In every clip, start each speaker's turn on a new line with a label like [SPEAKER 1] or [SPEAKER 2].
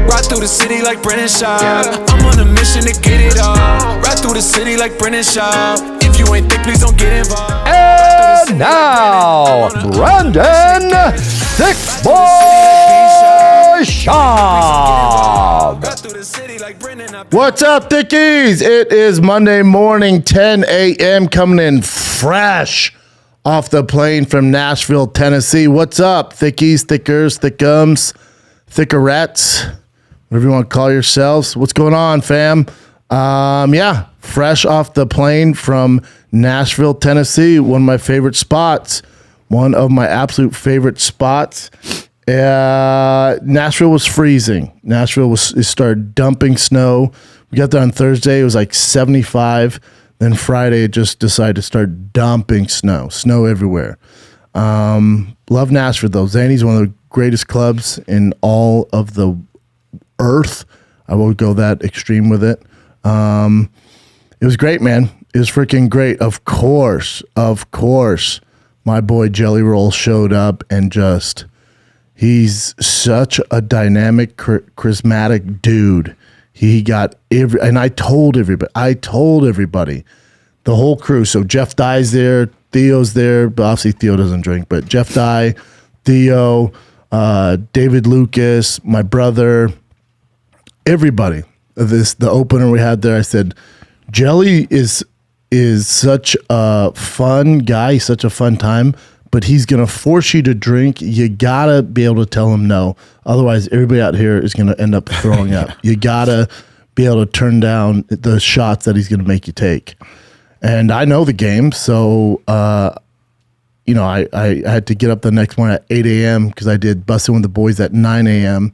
[SPEAKER 1] Ride through the city like Brennan Schaub. I'm on a mission to get it all. Ride through the city like Brennan Schaub. If you ain't thick, please don't get involved.
[SPEAKER 2] And now, Brandon Thick Boy Schaub. What's up, Thickies? It is Monday morning, 10 a.m. coming in fresh off the plane from Nashville, Tennessee. What's up, Thickies, Thickers, Thickums, Thickerettes, whatever you want to call yourselves. What's going on, fam? Fresh off the plane from Nashville, Tennessee. One of my favorite spots. One of my absolute favorite spots. Nashville was freezing. It started dumping snow. We got there on Thursday. It was like 75. Then Friday, it just decided to start dumping snow everywhere. Love Nashville, though. Zany's one of the greatest clubs in all of the earth. I won't go that extreme with it. It was great, man. It was freaking great. Of course, my boy Jelly Roll showed up and he's such a dynamic, charismatic dude. He got and I told everybody, the whole crew. So Jeff Dye's there, Theo's there, but obviously Theo doesn't drink, but Jeff Dye, Theo, David Lucas, my brother, everybody. The opener we had there, I said, Jelly is such a fun guy, such a fun time, but he's going to force you to drink. You got to be able to tell him no. Otherwise, everybody out here is going to end up throwing up. You got to be able to turn down the shots that he's going to make you take. And I know the game, so I had to get up the next morning at 8 a.m. because I did Bussin' with the Boys at 9 a.m.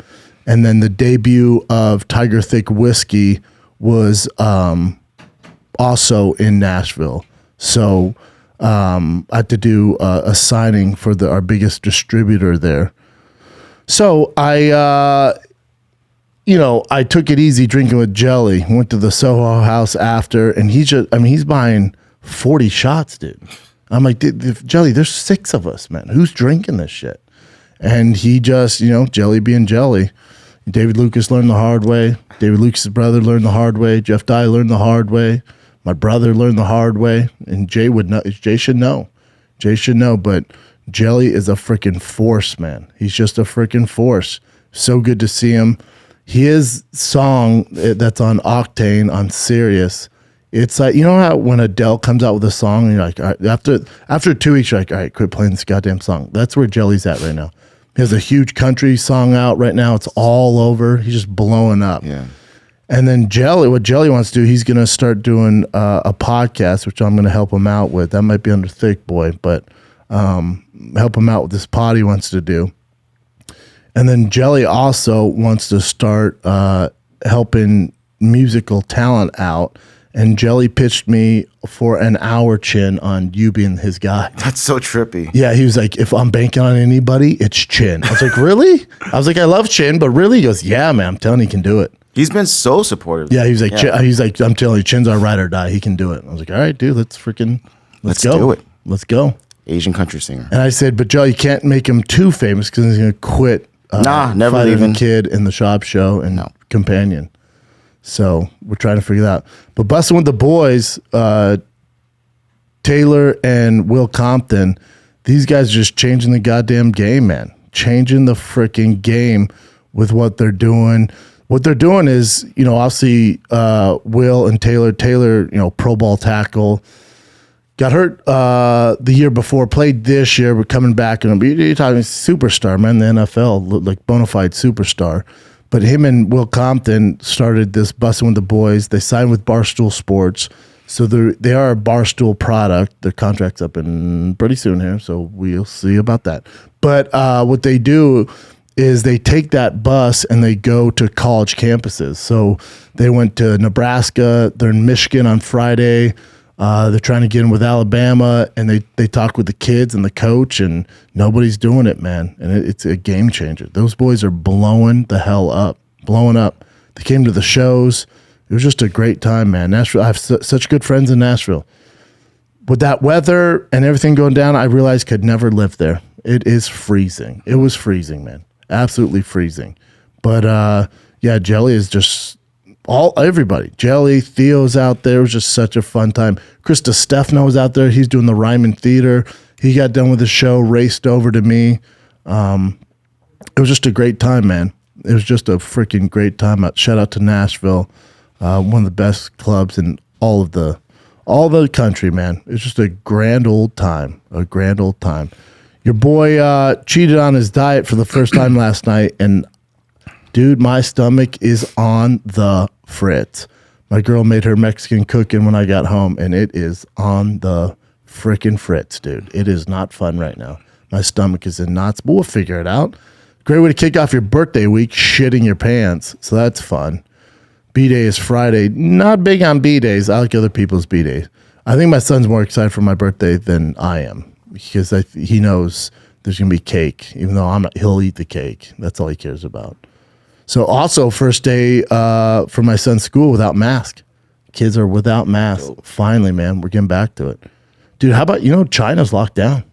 [SPEAKER 2] And then the debut of Tiger Thick Whiskey was also in Nashville. So I had to do a signing for our biggest distributor there. So I took it easy drinking with Jelly. Went to the Soho House after, and he's buying 40 shots, dude. I'm like, Jelly, there's 6 of us, man. Who's drinking this shit? And he just, Jelly being Jelly. David Lucas learned the hard way. David Lucas' brother learned the hard way. Jeff Dye learned the hard way. My brother learned the hard way. And Jay should know. But Jelly is a freaking force, man. He's just a freaking force. So good to see him. His song that's on Octane on Sirius, it's like, how when Adele comes out with a song and you're like, all right, after 2 weeks, you're like, all right, quit playing this goddamn song. That's where Jelly's at right now. He has a huge country song out right now. It's all over. He's just blowing up. Yeah. And then what Jelly wants to do, he's going to start doing a podcast, which I'm going to help him out with. That might be under Thick Boy, but help him out with this pod he wants to do. And then Jelly also wants to start helping musical talent out. And Jelly pitched me for an hour, Chin, on you being his guy.
[SPEAKER 3] That's so trippy.
[SPEAKER 2] Yeah, he was like, if I'm banking on anybody, it's Chin. I was like, really? I was like, I love Chin, but really? He goes, yeah, man, I'm telling you, he can do it.
[SPEAKER 3] He's been so supportive.
[SPEAKER 2] Yeah, he's like, I'm telling you, Chin's our ride or die. He can do it. I was like, all right, dude, let's go.
[SPEAKER 3] Do it.
[SPEAKER 2] Let's go.
[SPEAKER 3] Asian country singer.
[SPEAKER 2] And I said, but Joe, you can't make him too famous because he's going to quit.
[SPEAKER 3] Never
[SPEAKER 2] Fighter
[SPEAKER 3] leaving.
[SPEAKER 2] Kid in the Schaub show and Companion. So we're trying to figure that out. But Bussin' with the Boys, Taylor and Will Compton, these guys are just changing the goddamn game, man. Changing the freaking game with what they're doing. What they're doing is, obviously Will and Taylor, pro ball tackle, got hurt the year before, played this year, but coming back. And you're talking superstar, man, the NFL, like bona fide superstar. But him and Will Compton started this Bussin' with the Boys. They signed with Barstool Sports. So they are a Barstool product. Their contract's up in pretty soon here, so we'll see about that. But what they do is they take that bus and they go to college campuses. So they went to Nebraska. They're in Michigan on Friday. They're trying to get in with Alabama, and they talk with the kids and the coach, and nobody's doing it, man. And it's a game changer. Those boys are blowing the hell up, blowing up. They came to the shows. It was just a great time, man. Nashville. I have such good friends in Nashville. With that weather and everything going down, I realized could never live there. It is freezing. It was freezing, man. Absolutely freezing. But yeah, Jelly is just everybody. Jelly, Theo's out there. It was just such a fun time. Chris DiStefano was out there. He's doing the Ryman Theater. He got done with the show, raced over to me. It was just a great time, man. It was just a freaking great time. Shout out to Nashville, one of the best clubs in all the country, man. It was just a grand old time. Your boy cheated on his diet for the first time last night, and dude, my stomach is on the fritz. My girl made her Mexican cooking when I got home, and it is on the freaking fritz, dude. It is not fun right now. My stomach is in knots, but we'll figure it out. Great way to kick off your birthday week, shitting your pants. So that's fun. B-Day is Friday. Not big on B-Days. I like other people's B-Days. I think my son's more excited for my birthday than I am because he knows there's going to be cake, even though he'll eat the cake. That's all he cares about. So also, first day for my son's school without mask. Kids are without masks. Finally, man, we're getting back to it. Dude, how about, China's locked down.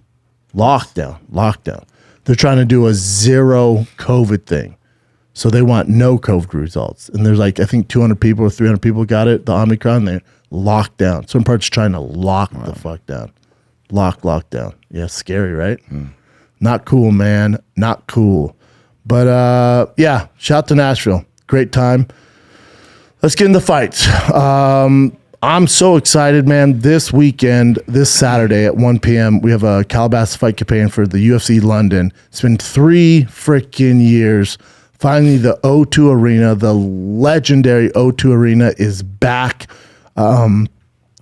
[SPEAKER 2] Lockdown. They're trying to do a zero COVID thing. So they want no COVID results. And there's I think 200 people or 300 people got it, the Omicron. They're locked down. Some parts trying to lock the fuck down. Lockdown. Yeah, scary, right? Not cool, man. Not cool. But yeah, shout out to Nashville. Great time. Let's get into fights. I'm so excited, man. This weekend, this Saturday at 1 p.m., we have a Calabasas Fight campaign for the UFC London. It's been 3 freaking years. Finally, the O2 Arena, the legendary O2 Arena, is back. When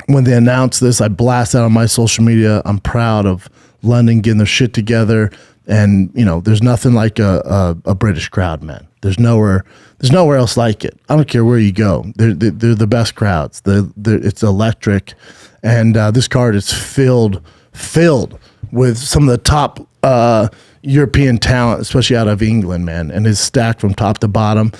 [SPEAKER 2] they announced this, I blasted out on my social media. I'm proud of London getting their shit together. And, there's nothing like a British crowd, man. There's nowhere else like it. I don't care where you go. They're the best crowds. It's electric. And this card is filled with some of the top European talent, especially out of England, man. And it's stacked from top to bottom.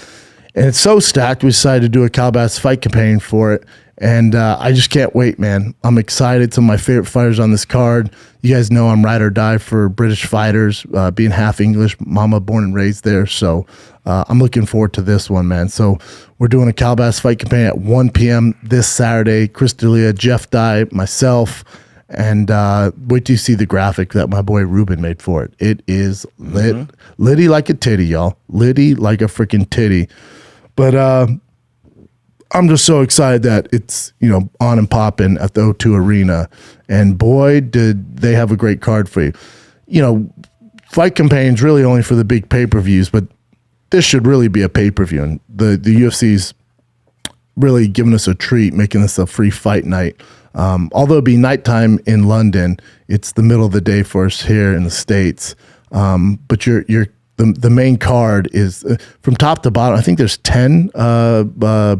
[SPEAKER 2] And it's so stacked, we decided to do a Calabasas Fight campaign for it. And I just can't wait, man. I'm excited. Some of my favorite fighters on this card. You guys know I'm ride or die for British fighters, being half English, mama born and raised there. So I'm looking forward to this one, man. So we're doing a Calabasas Fight campaign at 1 p.m. this Saturday. Chris D'Elia, Jeff Dye, myself. And wait till you see the graphic that my boy Ruben made for it. It is lit. Litty like a titty, y'all. Litty like a freaking titty. But I'm just so excited that it's, on and popping at the O2 Arena. And boy, did they have a great card for you. Fight campaigns really only for the big pay-per-views, but this should really be a pay-per-view. And the UFC's really giving us a treat, making this a free fight night. Although it'd be nighttime in London, it's the middle of the day for us here in the States. But the main card is from top to bottom. I think there's 10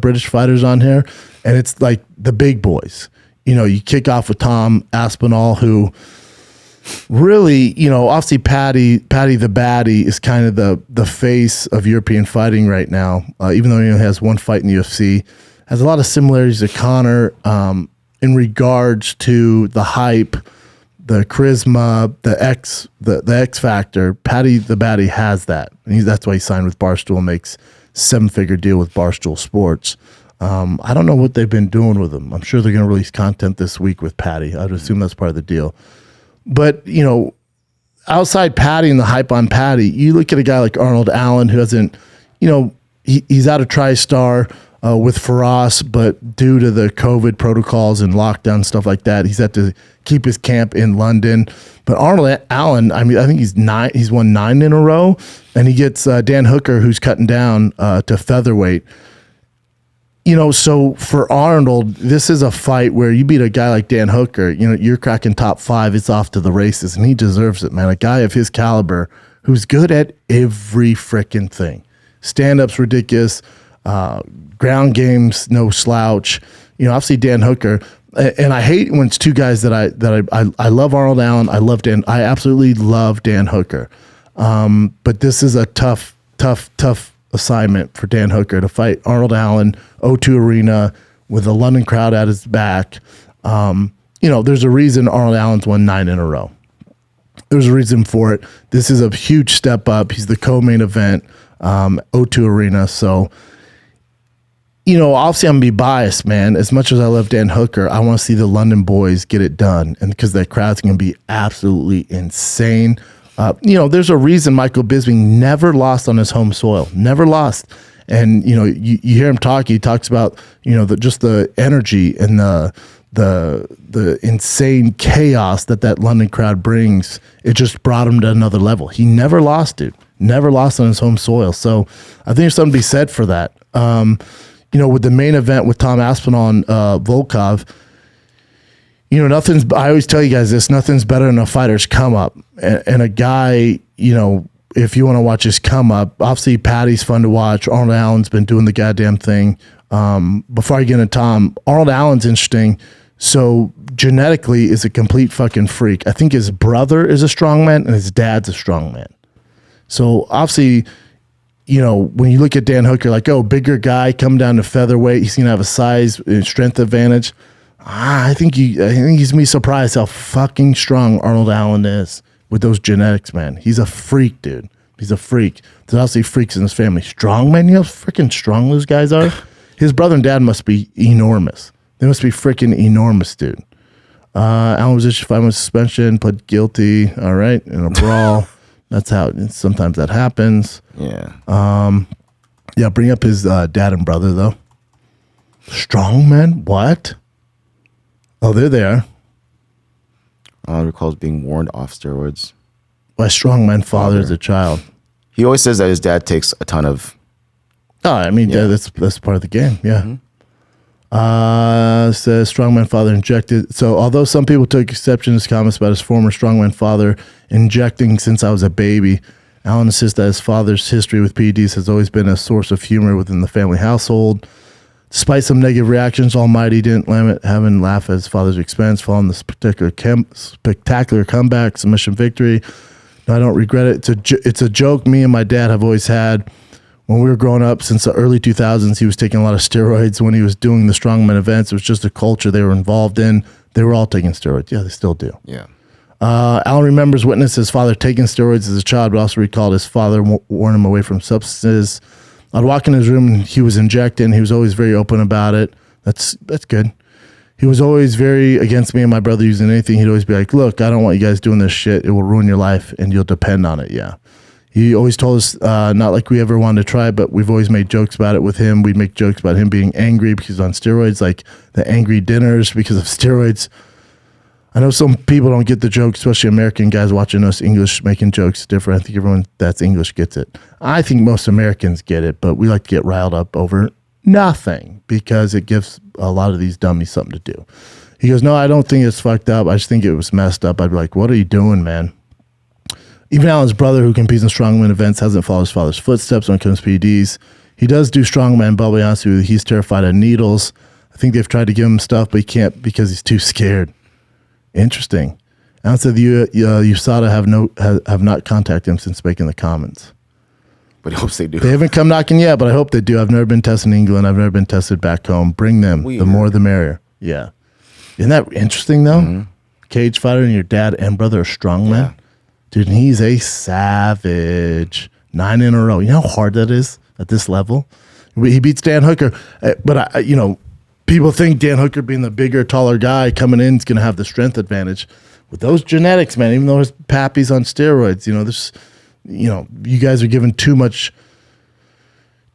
[SPEAKER 2] British fighters on here, and it's like the big boys. You kick off with Tom Aspinall, who really, obviously Paddy the Baddie is kind of the face of European fighting right now. Even though he only has one fight in the UFC, has a lot of similarities to Conor in regards to the hype, the charisma, the X factor. Paddy the Baddie has that, and that's why he signed with Barstool. Makes 7-figure deal with Barstool Sports. I don't know what they've been doing with him. I'm sure they're going to release content this week with Paddy. I'd assume that's part of the deal. But outside Paddy and the hype on Paddy, you look at a guy like Arnold Allen, who hasn't, he's out of TriStar with Faraz, but due to the COVID protocols and lockdown stuff like that, he's had to keep his camp in London. But Arnold Allen, I think he's won 9 in a row, and he gets Dan Hooker, who's cutting down to featherweight. So for Arnold, this is a fight where you beat a guy like Dan Hooker, you're cracking top 5, it's off to the races, and he deserves it, man. A guy of his caliber who's good at every freaking thing. Stand-up's ridiculous, ground game's no slouch. Obviously Dan Hooker, and I hate when it's two guys that I love Arnold Allen, I absolutely love Dan Hooker. But this is a tough assignment for Dan Hooker to fight Arnold Allen, O2 Arena, with a London crowd at his back. There's a reason Arnold Allen's won 9 in a row. There's a reason for it. This is a huge step up. He's the co-main event. O2 Arena. So, obviously I'm going to be biased, man. As much as I love Dan Hooker, I want to see the London boys get it done. And because that crowd's going to be absolutely insane. There's a reason Michael Bisping never lost on his home soil. Never lost. And, you hear him talk. He talks about, just the energy and the insane chaos that London crowd brings. It just brought him to another level. He never lost, dude. Never lost on his home soil. So I think there's something to be said for that. With the main event with Tom Aspinall and Volkov, I always tell you guys this, nothing's better than a fighter's come up. And a guy, if you want to watch his come up, obviously Patty's fun to watch. Arnold Allen's been doing the goddamn thing. Before I get into Tom, Arnold Allen's interesting. So genetically is a complete fucking freak. I think his brother is a strongman and his dad's a strongman. So obviously, when you look at Dan Hooker, like, bigger guy, come down to featherweight, he's gonna have a size and strength advantage. I think he's gonna be surprised how fucking strong Arnold Allen is with those genetics, man. He's a freak, dude. He's a freak. There's obviously freaks in his family. Strong, man. You know how freaking strong those guys are? His brother and dad must be enormous. They must be freaking enormous, dude. Allen was issued 5 months suspension, pled guilty, all right, in a brawl. That's how sometimes that happens.
[SPEAKER 3] Yeah.
[SPEAKER 2] Bring up his dad and brother, though. Strong, man? What? Oh, they're there.
[SPEAKER 3] All I recall is being warned off steroids.
[SPEAKER 2] By strongman father as a child.
[SPEAKER 3] He always says that his dad takes a ton of.
[SPEAKER 2] Oh, I mean, that's part of the game. Yeah.
[SPEAKER 3] Mm-hmm.
[SPEAKER 2] Says strongman father injected. So although some people took exception to his comments about his former strongman father injecting since I was a baby, Allen insists that his father's history with PEDs has always been a source of humor within the family household. Despite some negative reactions, Almighty didn't limit having laugh at his father's expense following this particular spectacular comeback, submission victory. No, I don't regret it. It's a joke me and my dad have always had. When we were growing up, since the early 2000s, he was taking a lot of steroids. When he was doing the strongman events, it was just a culture they were involved in. They were all taking steroids. Yeah, they still do.
[SPEAKER 3] Yeah.
[SPEAKER 2] Allen remembers witnessing his father taking steroids as a child, but also recalled his father warned him away from substances. I'd walk in his room and he was injecting. He was always very open about it. That's good. He was always very against me and my brother using anything. He'd always be like, look, I don't want you guys doing this shit. It will ruin your life and you'll depend on it. Yeah. He always told us, not like we ever wanted to try, but we've always made jokes about it with him. We'd make jokes about him being angry because he's on steroids, like the angry dinners because of steroids. I know some people don't get the joke, especially American guys watching us English making jokes different. I think everyone that's English gets it. I think most Americans get it, but we like to get riled up over nothing because it gives a lot of these dummies something to do. He goes, no, I don't think it's fucked up. I just think it was messed up. I'd be like, what are you doing, man? Even Allen's brother, who competes in strongman events, hasn't followed his father's footsteps when it comes to PEDs. He does do strongman, but I'll be honest with you, he's terrified of needles. I think they've tried to give him stuff, but he can't because he's too scared. Interesting. Allen said USADA have not contacted him since making the comments.
[SPEAKER 3] But he hopes they do.
[SPEAKER 2] They haven't come knocking yet, but I hope they do. I've never been tested in England. I've never been tested back home. Bring them.
[SPEAKER 3] Weird.
[SPEAKER 2] The more the merrier. Yeah. Isn't that interesting, though?
[SPEAKER 3] Mm-hmm.
[SPEAKER 2] Cage fighter and your dad and brother are strongmen?
[SPEAKER 3] Yeah.
[SPEAKER 2] Dude, and he's a savage. 9 in a row. You know how hard that is at this level? He beats Dan Hooker. But, people think Dan Hooker being the bigger, taller guy coming in is going to have the strength advantage. With those genetics, man, even though his pappy's on steroids, you guys are giving too much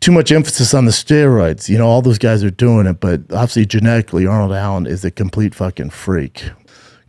[SPEAKER 2] emphasis on the steroids. All those guys are doing it, but obviously genetically, Arnold Allen is a complete fucking freak.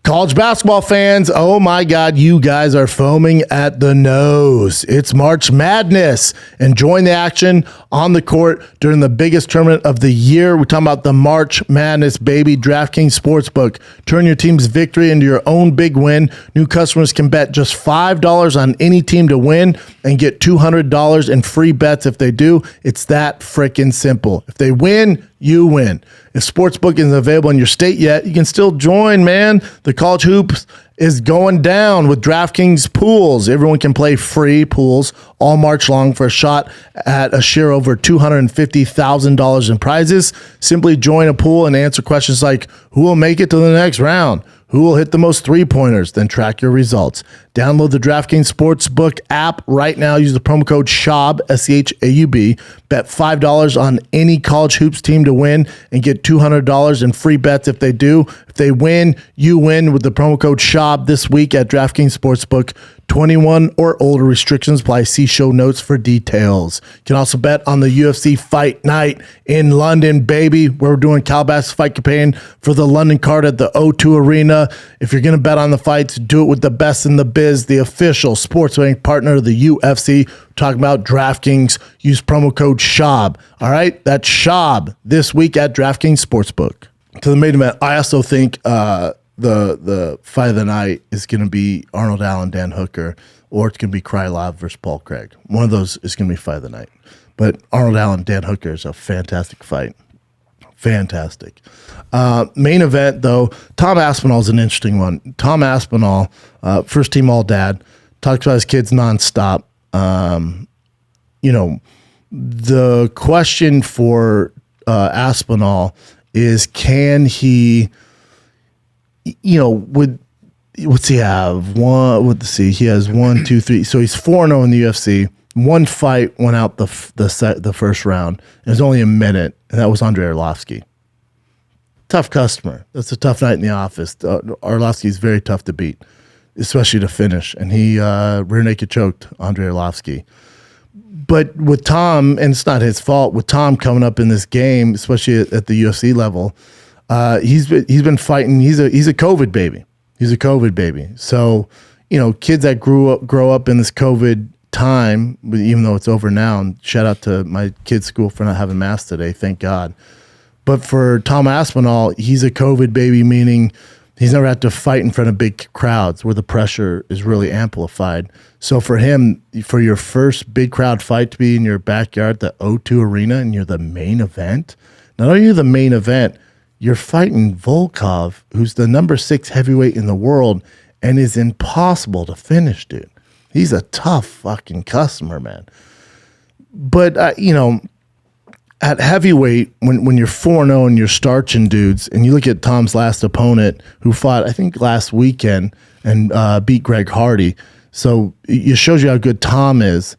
[SPEAKER 2] College basketball fans, oh my God, you guys are foaming at the nose. It's March Madness, and join the action on the court during the biggest tournament of the year. We're talking about the March Madness, baby. DraftKings Sportsbook. Turn your team's victory into your own big win. New customers can bet just $5 on any team to win and get $200 in free bets if they do. It's that freaking simple. If they win, you win. If Sportsbook isn't available in your state yet, you can still join, man. The college hoops is going down with DraftKings pools. Everyone can play free pools all March long for a shot at a share over $250,000 in prizes. Simply join a pool and answer questions like, who will make it to the next round? Who will hit the most three-pointers? Then track your results. Download the DraftKings Sportsbook app right now. Use the promo code SCHAUB, SCHAUB. Bet $5 on any college hoops team to win and get $200 in free bets if they do. If they win, you win with the promo code SCHAUB this week at DraftKings Sportsbook. 21 or older, restrictions apply. See show notes for details. You can also bet on the UFC Fight Night in London, baby. We're doing Calabasas Fight campaign for the London card at the O2 Arena. If you're going to bet on the fights, do it with the best in the biz, the official sports betting partner of the UFC. We're talking about DraftKings. Use promo code SCHAUB. All right, that's SCHAUB this week at DraftKings Sportsbook. To the main event, I also think the fight of the night is going to be Arnold Allen, Dan Hooker, or it's going to be Krylov versus Paul Craig. One of those is going to be fight of the night. But Arnold Allen, Dan Hooker is a fantastic fight. Fantastic. Main event, though, Tom Aspinall is an interesting one. Tom Aspinall, first team All-Dad, talks about his kids nonstop. The question for Aspinall is, can he... what's he have? He has 1, 2, 3. So he's 4-0 in the UFC. One fight went out the first round. It was only a minute, and that was Andrei Arlovsky. Tough customer. That's a tough night in the office. Arlovsky is very tough to beat, especially to finish. And he rear naked choked Andrei Arlovsky. But with Tom, and it's not his fault, with Tom coming up in this game, especially at the UFC level, he's been fighting. He's a COVID baby. He's a COVID baby. So, kids that grow up in this COVID time, even though it's over now, and shout out to my kids' school for not having masks today, thank God. But for Tom Aspinall, he's a COVID baby, meaning he's never had to fight in front of big crowds where the pressure is really amplified. So for him, for your first big crowd fight to be in your backyard, the O2 Arena, and you're the main event, not only are you the main event, you're fighting Volkov, who's the number 6 heavyweight in the world and is impossible to finish, dude. He's a tough fucking customer, man. But, at heavyweight, when you're 4-0 and you're starching dudes, and you look at Tom's last opponent who fought, I think, last weekend and beat Greg Hardy. So it shows you how good Tom is.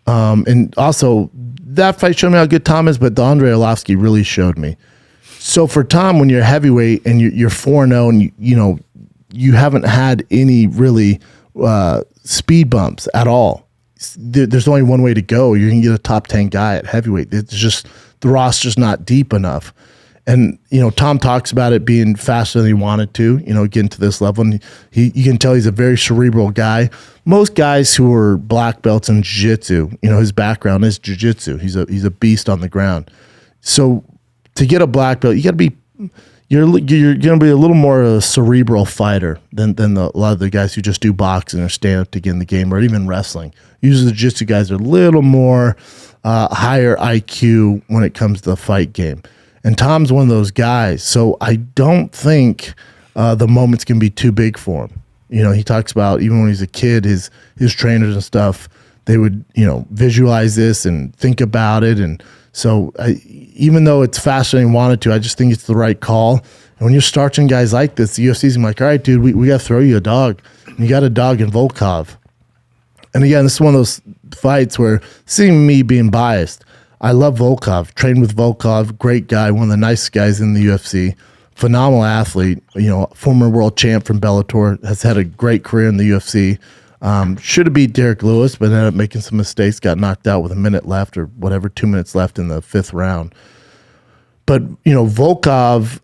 [SPEAKER 2] And also, that fight showed me how good Tom is, but the Andrei Arlovsky really showed me. So for Tom, when you're heavyweight and you're 4-0 and you haven't had any really speed bumps at all, there's only one way to go. You're going to get a top 10 guy at heavyweight. It's just the roster's not deep enough. And, Tom talks about it being faster than he wanted to, getting to this level. And you can tell he's a very cerebral guy. Most guys who are black belts in jiu-jitsu, his background is jiu-jitsu. He's a beast on the ground. So to get a black belt, you're going to be a little more a cerebral fighter than a lot of the guys who just do boxing or stand up to get in the game, or even wrestling. Usually the jiu-jitsu guys are a little more higher IQ when it comes to the fight game. And Tom's one of those guys. So I don't think the moments can be too big for him. He talks about even when he's a kid, his trainers and stuff, they would, visualize this and think about it. And so even though it's faster than he wanted to, I just think it's the right call. And when you're starching guys like this, the UFC's like, all right, dude, we got to throw you a dog. And you got a dog in Volkov. And again, this is one of those fights where, seeing me being biased, I love Volkov, trained with Volkov, great guy, one of the nicest guys in the UFC, phenomenal athlete, former world champ from Bellator, has had a great career in the UFC. Should have beat Derek Lewis, but ended up making some mistakes, got knocked out with a minute left or whatever, 2 minutes left in the 5th round. But, Volkov,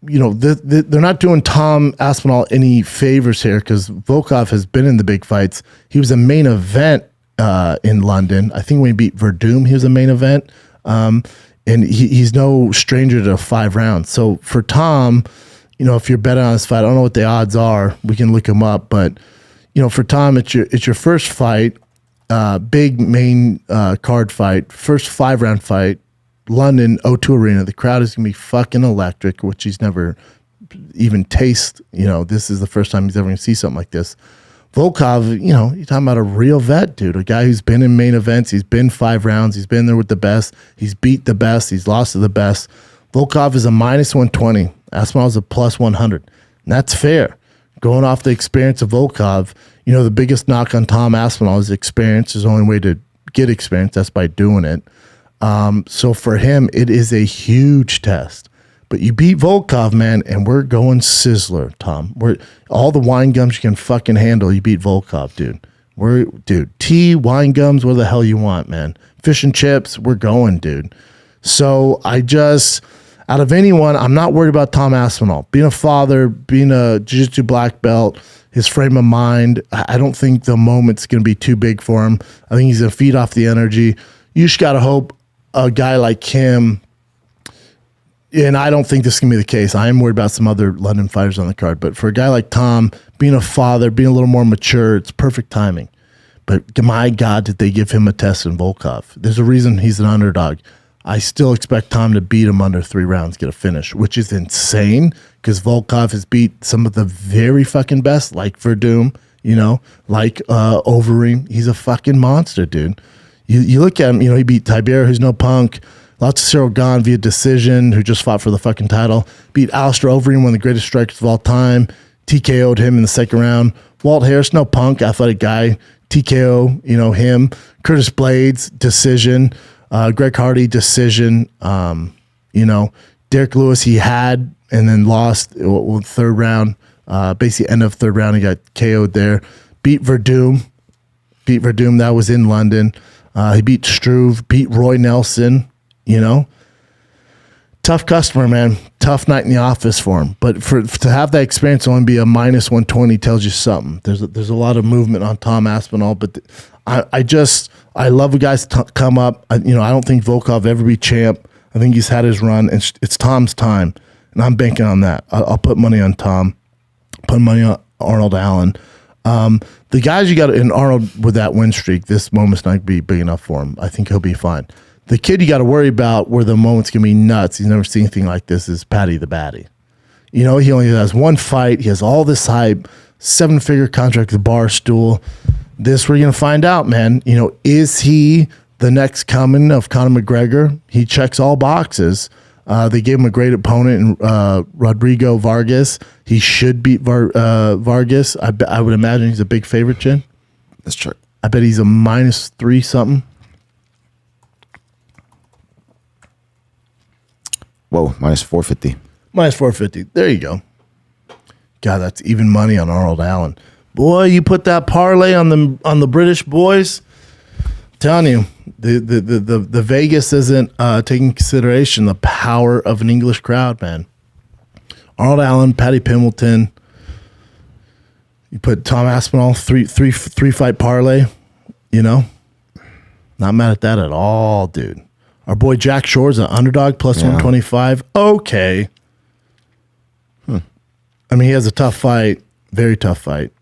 [SPEAKER 2] they're not doing Tom Aspinall any favors here, because Volkov has been in the big fights. He was a main event in London. I think when he beat Verdum, he was a main event. And he's no stranger to 5 rounds. So for Tom, if you're betting on this fight, I don't know what the odds are. We can look them up. But, for Tom, it's your first fight, big main card fight, first 5-round fight, London O2 Arena. The crowd is going to be fucking electric, which he's never even tasted. This is the first time he's ever going to see something like this. Volkov, you're talking about a real vet, dude, a guy who's been in main events. He's been 5 rounds. He's been there with the best. He's beat the best. He's lost to the best. Volkov is a minus 120. Aspinall is a plus 100. And that's fair. Going off the experience of Volkov, the biggest knock on Tom Aspinall is experience. Is the only way to get experience. That's by doing it. So for him, it is a huge test. But you beat Volkov, man, and we're going sizzler, Tom. We're all the wine gums you can fucking handle. You beat Volkov, dude. Tea, wine gums, what the hell you want, man? Fish and chips, we're going, dude. So out of anyone, I'm not worried about Tom Aspinall. Being a father, being a jiu-jitsu black belt, his frame of mind, I don't think the moment's going to be too big for him. I think he's going to feed off the energy. You just got to hope a guy like him, and I don't think this is going to be the case. I am worried about some other London fighters on the card. But for a guy like Tom, being a father, being a little more mature, it's perfect timing. But my God, did they give him a test in Volkov? There's a reason he's an underdog. I still expect Tom to beat him under 3 rounds, get a finish, which is insane because Volkov has beat some of the very fucking best, like Verdum, like Overeem. He's a fucking monster, dude. You look at him, he beat Tibera, who's no punk. Lots of Cyril Gahn via decision, who just fought for the fucking title. Beat Alistair Overeem, one of the greatest strikers of all time. TKO'd him in the second round. Walt Harris, no punk, athletic guy. TKO, him. Curtis Blades, decision. Greg Hardy, decision. Derek Lewis, he had and then lost third round. Basically, end of third round, he got KO'd there. Beat Verdum, that was in London. He beat Struve, beat Roy Nelson, Tough customer, man. Tough night in the office for him. But to have that experience only be a minus 120 tells you something. There's a lot of movement on Tom Aspinall, but I love the guys to come up. I don't think Volkov ever be champ. I think he's had his run, and it's Tom's time, and I'm banking on that. I'll put money on Tom, put money on Arnold Allen. The guys you got in Arnold with that win streak, this moment's not going to be big enough for him. I think he'll be fine. The kid you got to worry about where the moment's going to be nuts, he's never seen anything like this, is Paddy the Baddy. He only has one fight. He has all this hype, 7-figure contract with Barstool. This we're going to find out, man. Is he the next coming of Conor McGregor? He checks all boxes. They gave him a great opponent in Rodrigo Vargas. He should beat Vargas. I would imagine he's a big favorite, Chin.
[SPEAKER 3] That's true.
[SPEAKER 2] I bet he's a minus 3 something.
[SPEAKER 3] Whoa, minus 450.
[SPEAKER 2] Minus 450. There you go. God, that's even money on Arnold Allen. Boy, you put that parlay on the British boys. I'm telling you, the Vegas isn't taking consideration the power of an English crowd, man. Arnold Allen, Paddy Pimilton. You put Tom Aspinall, three fight parlay. Not mad at that at all, dude. Our boy Jack Shore's an underdog, plus 125. Okay. I mean, he has a tough fight, very tough fight.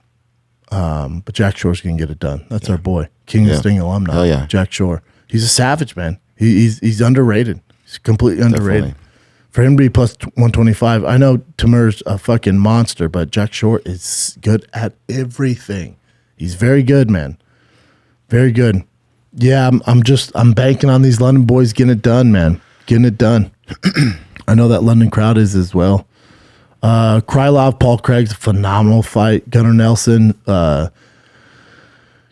[SPEAKER 2] But Jack Shore's going to get it done. That's our boy. King of Sting alumni.
[SPEAKER 3] Oh, yeah.
[SPEAKER 2] Jack Shore. He's a savage, man. He's underrated. He's completely underrated. Definitely. For him to be plus 125, I know Timur's a fucking monster, but Jack Shore is good at everything. He's very good, man. Very good. Yeah, I'm banking on these London boys getting it done, man. Getting it done. I know that London crowd is as well. Krylov, Paul Craig's a phenomenal fight. Gunnar Nelson,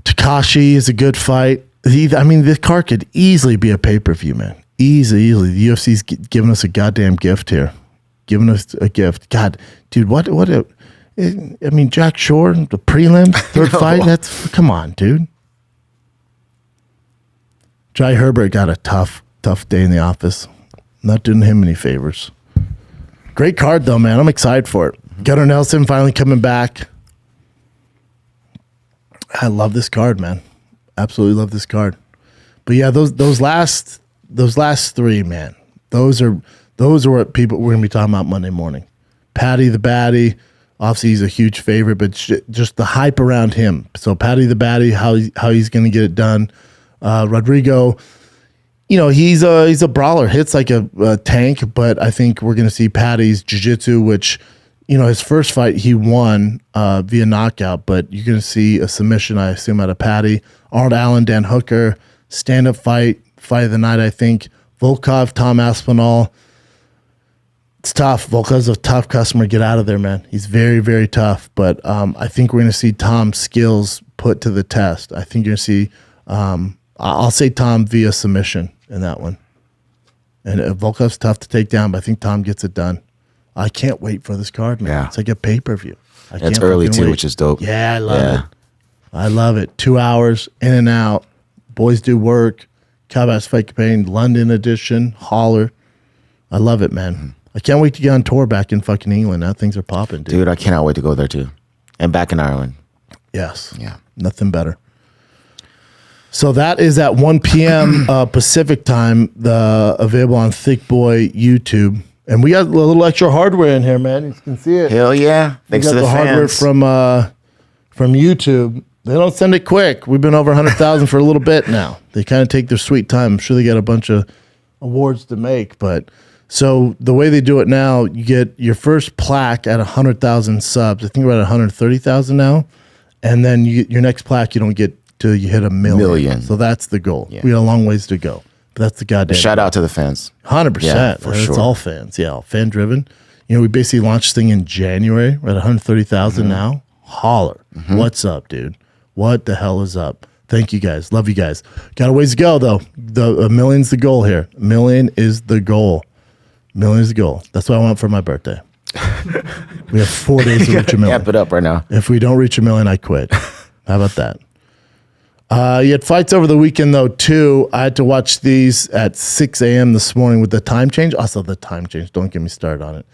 [SPEAKER 2] Takashi is a good fight. This card could easily be a pay-per-view, man. Easily. The UFC's giving us a goddamn gift here. Giving us a gift. God, dude, Jack Shore, the prelim, third fight, come on, dude. Jai Herbert got a tough day in the office. Not doing him any favors. Great card, though, man. I'm excited for it. Gunnar Nelson finally coming back. I love this card, man. Absolutely love this card. But yeah, those last 3, man. Those are what we're gonna be talking about Monday morning. Paddy the Baddy. Obviously, he's a huge favorite, but just the hype around him. So Paddy the Baddy, how he's gonna get it done. Rodrigo, he's a brawler, hits like a tank, but I think we're going to see Paddy's jiu-jitsu, which, his first fight he won via knockout, but you're going to see a submission, I assume, out of Paddy. Arnold Allen, Dan Hooker, stand-up fight of the night, I think. Volkov, Tom Aspinall. It's tough. Volkov's a tough customer. Get out of there, man. He's very, very tough. But I think we're going to see Tom's skills put to the test. I think you're going to see, I'll say Tom via submission in that one. And Volkov's tough to take down, but I think Tom gets it done. I can't wait for this card, man.
[SPEAKER 3] Yeah.
[SPEAKER 2] It's like a pay-per-view.
[SPEAKER 3] It's early, too, which is dope.
[SPEAKER 2] Yeah, I love it. I love it. 2 hours, in and out. Boys do work. Calabasas Fight campaign, London edition, Holler. I love it, man.
[SPEAKER 3] Mm-hmm.
[SPEAKER 2] I can't wait to get on tour back in fucking England. Now things are popping, dude.
[SPEAKER 3] Dude, I cannot wait to go there, too. And back in Ireland.
[SPEAKER 2] Yes.
[SPEAKER 3] Yeah.
[SPEAKER 2] Nothing better. So that is at 1 p.m. Pacific time, available on Thick Boy YouTube. And we got a little extra hardware in here, man. You can see it.
[SPEAKER 3] Hell yeah. Thanks to the
[SPEAKER 2] hardware
[SPEAKER 3] fans.
[SPEAKER 2] from YouTube. They don't send it quick. We've been over 100,000 for a little bit now. They kind of take their sweet time. I'm sure they got a bunch of awards to make. But so the way they do it now, you get your first plaque at 100,000 subs. I think we're at 130,000 now. And then your next plaque, you don't get till you hit a million. So that's the goal. Yeah. We got a long ways to go. But that's the goddamn
[SPEAKER 3] Shout out to the fans.
[SPEAKER 2] 100%.
[SPEAKER 3] Yeah, for sure.
[SPEAKER 2] It's all fans. Yeah, fan driven. You know, we basically launched this thing in January. We're at 130,000 now. Holler. What's up, dude? What the hell is up? Thank you guys. Love you guys. Got a ways to go, though. A million's the goal here. A million is the goal. Million is the goal. That's what I want for my birthday. We have 4 days to reach a million.
[SPEAKER 3] Amp it up right now.
[SPEAKER 2] If we don't reach a million, I quit. How about that? You had fights over the weekend, though, too. I had to watch these at 6 a.m. this morning with the time change. Also, the time change. Don't get me started on it.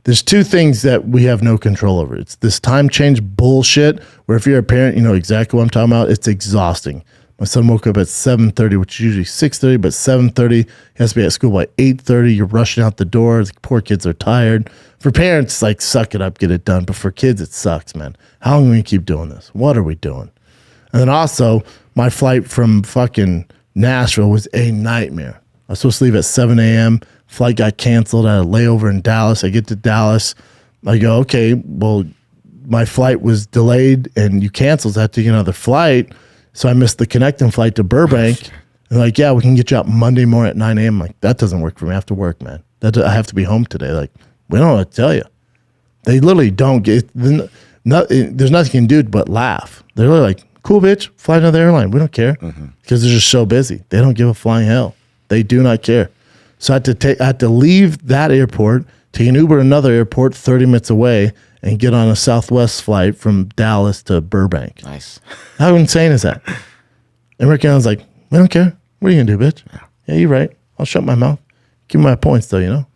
[SPEAKER 2] There's two things that we have no control over. It's this time change bullshit, where if you're a parent, you know exactly what I'm talking about. It's exhausting. My son woke up at 7:30, which is usually 6:30, but 7:30. He has to be at school by 8:30. You're rushing out the door. The poor kids are tired. For parents, like, suck it up, get it done. But for kids, it sucks, man. How long are we keep doing this? What are we doing? And then also, my flight from fucking Nashville was a nightmare. I was supposed to leave at 7 a.m. Flight got canceled. I had a layover in Dallas. I get to Dallas. I go, okay, well, my flight was delayed and you canceled. So I had to get another flight. So I missed the connecting flight to Burbank. And like, yeah, we can get you out Monday morning at 9 a.m. I'm like, that doesn't work for me. I have to work, man. I have to be home today. Like, we don't know what to tell you. They literally don't get, there's nothing you can do but laugh. They're literally like, cool, bitch, fly another airline. We don't care because they're just so busy. They don't give a flying hell. They do not care. So I had to leave that airport, take an Uber to another airport 30 minutes away, and get on a Southwest flight from Dallas to Burbank.
[SPEAKER 3] Nice.
[SPEAKER 2] How insane is that? And Rick Allen's like, we don't care. What are you gonna do, bitch? Yeah, you're right. I'll shut my mouth. Give me my points, though, you know.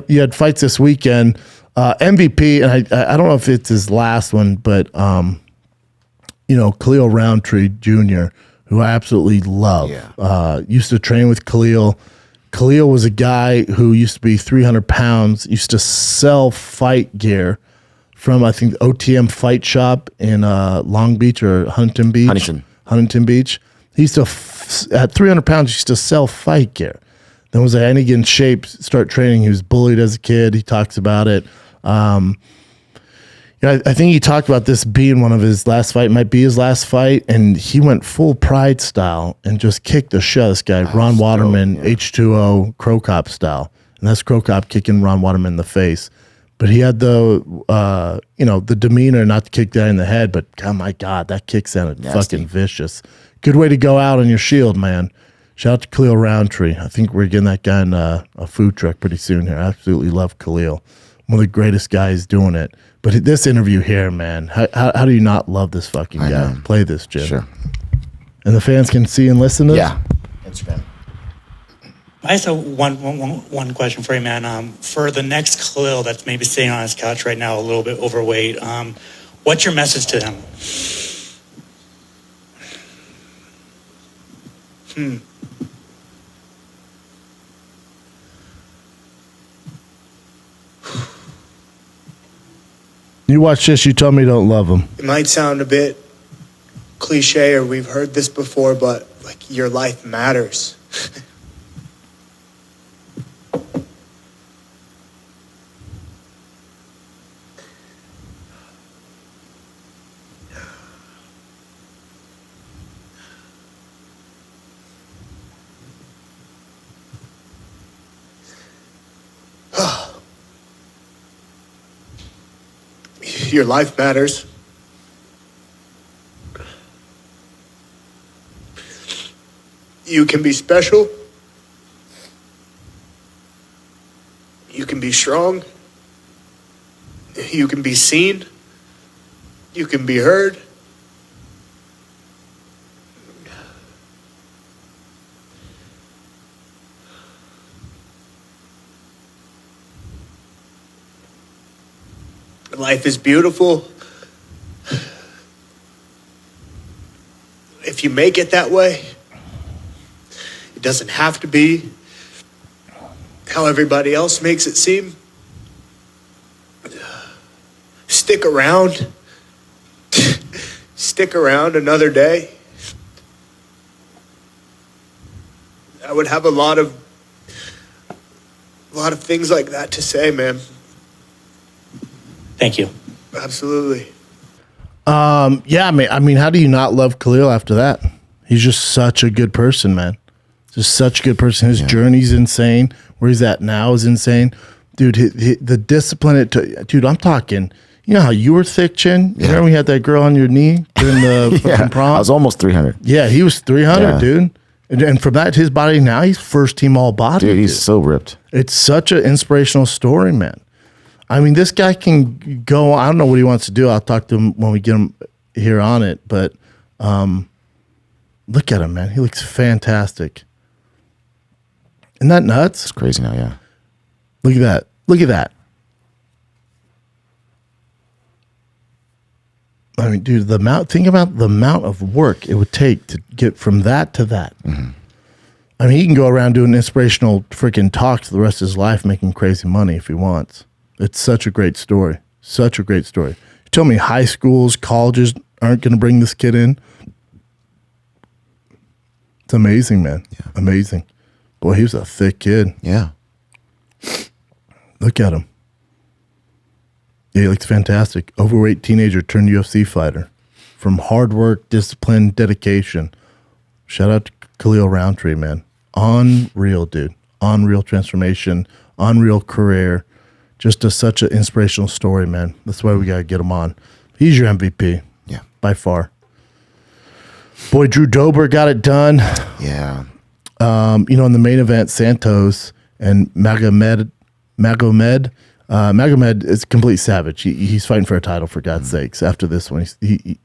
[SPEAKER 2] You had fights this weekend. MVP, and I don't know if it's his last one, but Khalil Rountree Jr., who I absolutely love. Yeah. Used to train with Khalil. Khalil was a guy who used to be 300 pounds, used to sell fight gear from, I think, the OTM Fight Shop in Long Beach or Huntington Beach. He used to, at 300 pounds, he used to sell fight gear. Then was at any given shape, start training. He was bullied as a kid. He talks about it. I think he talked about this being one of his last fight, might be his last fight, and he went full Pride style and just kicked the shit out of this guy, Ron Waterman, H2O, Crow Cop style. And that's Crow Cop kicking Ron Waterman in the face. But he had the demeanor not to kick that in the head, but oh my God, that kick sounded fucking vicious. Good way to go out on your shield, man. Shout out to Khalil Rountree. I think we're getting that guy in a food truck pretty soon here. I absolutely love Khalil. One of the greatest guys doing it. But this interview here, man, how do you not love this fucking guy? Play this, Jim.
[SPEAKER 3] Sure.
[SPEAKER 2] And the fans can see and listen to this?
[SPEAKER 3] Yeah. Instagram.
[SPEAKER 4] I just have one question for you, man. For the next Khalil that's maybe sitting on his couch right now, a little bit overweight, what's your message to them?
[SPEAKER 2] You watch this, you told me you don't love him.
[SPEAKER 5] It might sound a bit cliche or we've heard this before, but like your life matters. Your life matters. You can be special. You can be strong. You can be seen. You can be heard. Life is beautiful. If you make it that way, it doesn't have to be how everybody else makes it seem. Stick around. Stick around another day. I would have a lot of things like that to say, man.
[SPEAKER 4] Thank you.
[SPEAKER 5] Absolutely.
[SPEAKER 2] Yeah, I mean, how do you not love Khalil after that? He's just such a good person, man. Just such a good person. His journey's insane. Where he's at now is insane. Dude, the discipline it took. Dude, I'm talking, you know how you were thick, Chin?
[SPEAKER 3] Yeah.
[SPEAKER 2] Remember we had that girl on your knee during the fucking prom?
[SPEAKER 3] I was almost 300.
[SPEAKER 2] Yeah, he was 300,
[SPEAKER 3] Yeah.
[SPEAKER 2] dude. And from that, his body now, he's first team all body.
[SPEAKER 3] Dude, he's so ripped.
[SPEAKER 2] It's such an inspirational story, man. I mean, this guy can go. I don't know what he wants to do. I'll talk to him when we get him here on it. But look at him, man. He looks fantastic. Isn't that nuts?
[SPEAKER 3] It's crazy now, yeah.
[SPEAKER 2] Look at that. Look at that. I mean, dude, think about the amount of work it would take to get from that to that.
[SPEAKER 3] Mm-hmm.
[SPEAKER 2] I mean, he can go around doing inspirational freaking talks the rest of his life, making crazy money if he wants. It's such a great story. Such a great story. You tell me high schools, colleges aren't going to bring this kid in? It's amazing, man.
[SPEAKER 3] Yeah.
[SPEAKER 2] Amazing. Boy, he was a thick kid.
[SPEAKER 3] Yeah.
[SPEAKER 2] Look at him. Yeah, he looks fantastic. Overweight teenager turned UFC fighter. From hard work, discipline, dedication. Shout out to Khalil Rountree, man. Unreal, dude. Unreal transformation. Unreal career. Just such an inspirational story, man. That's why we got to get him on. He's your MVP.
[SPEAKER 3] Yeah.
[SPEAKER 2] By far. Boy, Drew Dober got it done.
[SPEAKER 3] Yeah.
[SPEAKER 2] In the main event, Santos and Magomed is a complete savage. He's fighting for a title, for God's sakes. After this one, he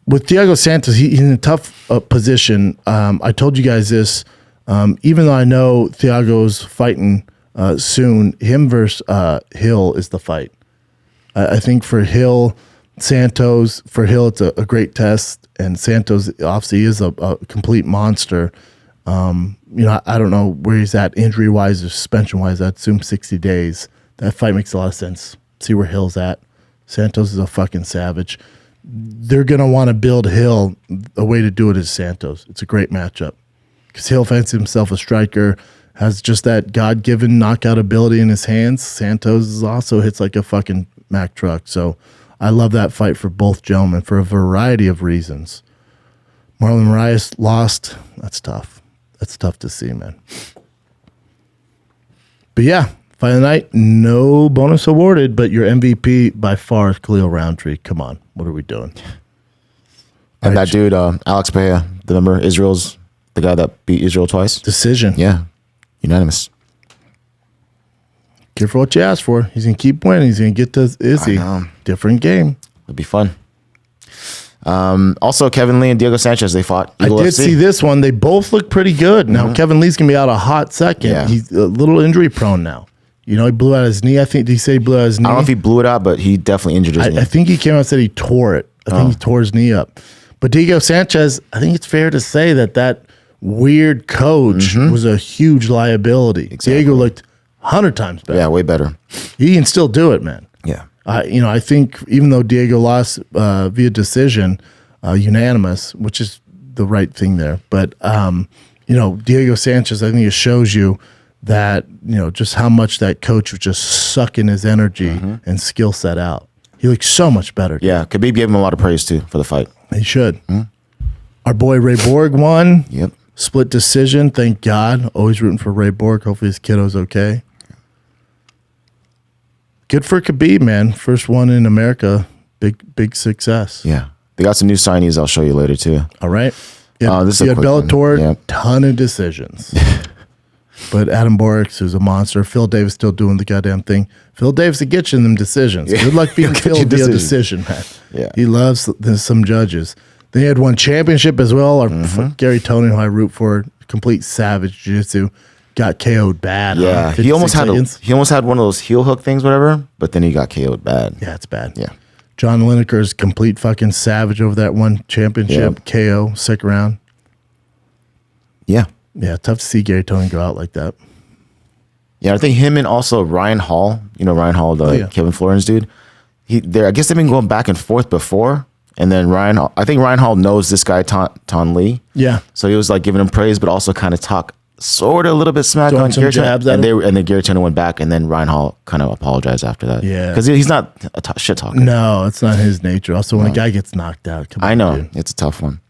[SPEAKER 2] with Diego Sanchez, he's in a tough position. I told you guys this. Even though I know Thiago's fighting soon, him versus Hill is the fight. I think for Hill, Santos, for Hill, it's a great test, and Santos obviously is a complete monster. I don't know where he's at injury-wise or suspension-wise. I'd assume 60 days. That fight makes a lot of sense. See where Hill's at. Santos is a fucking savage. They're going to want to build Hill. A way to do it is Santos. It's a great matchup. Because Hill fancies himself a striker, has just that God-given knockout ability in his hands. Santos also hits like a fucking Mack truck. So I love that fight for both gentlemen for a variety of reasons. Marlon Moraes lost. That's tough. That's tough to see, man. But yeah, fight of the night, no bonus awarded, but your MVP by far is Khalil Rountree. Come on, what are we doing?
[SPEAKER 3] And that dude, Alex Pereira, remember Israel's, the guy that beat Israel twice?
[SPEAKER 2] Decision.
[SPEAKER 3] Yeah. Unanimous.
[SPEAKER 2] Careful what you ask for. He's going to keep winning. He's going to get to Izzy. Different game.
[SPEAKER 3] It'll be fun. Also, Kevin Lee and Diego Sanchez, they fought. Eagle
[SPEAKER 2] I did
[SPEAKER 3] FC.
[SPEAKER 2] see this one. They both look pretty good. Now, Kevin Lee's going to be out a hot second.
[SPEAKER 3] Yeah.
[SPEAKER 2] He's a little injury prone now. He blew out his knee. I think, did he say he blew out his knee?
[SPEAKER 3] I don't know if he blew it out, but he definitely injured his knee.
[SPEAKER 2] I think he came out and said he tore it. I think he tore his knee up. But Diego Sanchez, I think it's fair to say that weird coach was a huge liability.
[SPEAKER 3] Exactly.
[SPEAKER 2] Diego looked 100 times better.
[SPEAKER 3] Yeah, way better.
[SPEAKER 2] He can still do it, man.
[SPEAKER 3] Yeah.
[SPEAKER 2] I think even though Diego lost via decision, unanimous, which is the right thing there. But, Diego Sanchez, I think it shows you that, just how much that coach was just sucking his energy and skill set out. He looks so much better.
[SPEAKER 3] Yeah, Khabib gave him a lot of praise, too, for the fight.
[SPEAKER 2] He should. Our boy Ray Borg won.
[SPEAKER 3] Yep.
[SPEAKER 2] Split decision. Thank God. Always rooting for Ray Borg. Hopefully his kiddo's okay. good for Khabib, man. First one in America. Big success.
[SPEAKER 3] Yeah. They got some new signees I'll show you later, too.
[SPEAKER 2] All right. Yeah,
[SPEAKER 3] This is
[SPEAKER 2] you
[SPEAKER 3] a
[SPEAKER 2] had
[SPEAKER 3] quick one.
[SPEAKER 2] Bellator,
[SPEAKER 3] Yep.
[SPEAKER 2] ton of decisions. But Adam Borix, who's a monster. Phil Davis still doing the goddamn thing. Phil Davis will get you in them decisions. Good luck being
[SPEAKER 3] He'll get
[SPEAKER 2] Phil
[SPEAKER 3] you
[SPEAKER 2] via
[SPEAKER 3] decisions.
[SPEAKER 2] decision, man.
[SPEAKER 3] Yeah.
[SPEAKER 2] He loves some judges. They had one championship as well. Our Gary Tony, who I root for, complete savage jiu-jitsu, got KO'd bad.
[SPEAKER 3] Yeah. He almost had one of those heel hook things, whatever, but then he got KO'd bad.
[SPEAKER 2] Yeah, it's bad.
[SPEAKER 3] Yeah.
[SPEAKER 2] John Lineker's complete fucking savage over that one championship. KO, second round.
[SPEAKER 3] Yeah.
[SPEAKER 2] Yeah, tough to see Gary Tony go out like that.
[SPEAKER 3] Yeah, I think him and also Ryan Hall, Ryan Hall, the Kevin Florence dude. I guess they've been going back and forth before. And then I think Ryan Hall knows this guy, Ton Lee.
[SPEAKER 2] Yeah.
[SPEAKER 3] So he was like giving him praise, but also kind of talk sort of a little bit smack
[SPEAKER 2] Throwing
[SPEAKER 3] on
[SPEAKER 2] some
[SPEAKER 3] Gary
[SPEAKER 2] jabs
[SPEAKER 3] Tony.
[SPEAKER 2] at him.
[SPEAKER 3] And then Gary Tony went back, and then Ryan Hall kind of apologized after that.
[SPEAKER 2] Yeah.
[SPEAKER 3] Because he's not a shit talker.
[SPEAKER 2] No, it's not his nature. Also, when a guy gets knocked out, come on,
[SPEAKER 3] I know.
[SPEAKER 2] dude.
[SPEAKER 3] It's a tough one.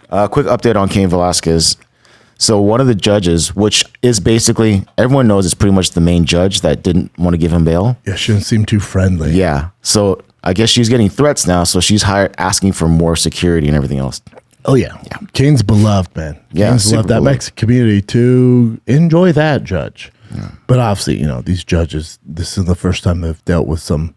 [SPEAKER 3] Quick update on Cain Velasquez. So one of the judges, which is basically, everyone knows it's pretty much the main judge that didn't want to give him bail.
[SPEAKER 2] Yeah, shouldn't seem too friendly.
[SPEAKER 3] Yeah. So I guess she's getting threats now. So she's asking for more security and everything else.
[SPEAKER 2] Oh, yeah. Kane's beloved, man.
[SPEAKER 3] Yeah,
[SPEAKER 2] Kane's
[SPEAKER 3] super
[SPEAKER 2] beloved. That
[SPEAKER 3] beloved.
[SPEAKER 2] Mexican community to enjoy that judge. Yeah. But obviously, these judges, this is the first time they've dealt with some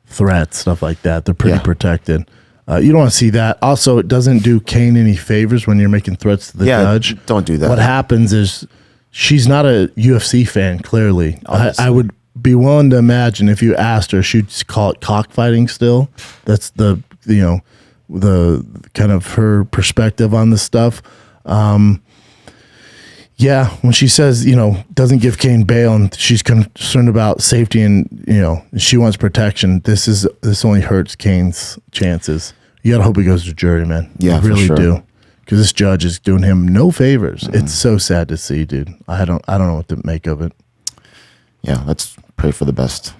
[SPEAKER 2] threats, stuff like that. They're pretty protected. You don't want to see that. Also, it doesn't do Kane any favors when you're making threats to the judge.
[SPEAKER 3] Don't do that.
[SPEAKER 2] What happens is she's not a UFC fan, clearly. I would be willing to imagine if you asked her, she'd call it cockfighting still. That's the kind of her perspective on this stuff. Yeah, when she says, doesn't give Kane bail and she's concerned about safety and, she wants protection, this only hurts Kane's chances. You got to hope he goes to jury, man.
[SPEAKER 3] Yeah,
[SPEAKER 2] you really
[SPEAKER 3] for sure.
[SPEAKER 2] do. Because this judge is doing him no favors. It's so sad to see, dude. I don't know what to make of it.
[SPEAKER 3] Yeah, let's pray for the best.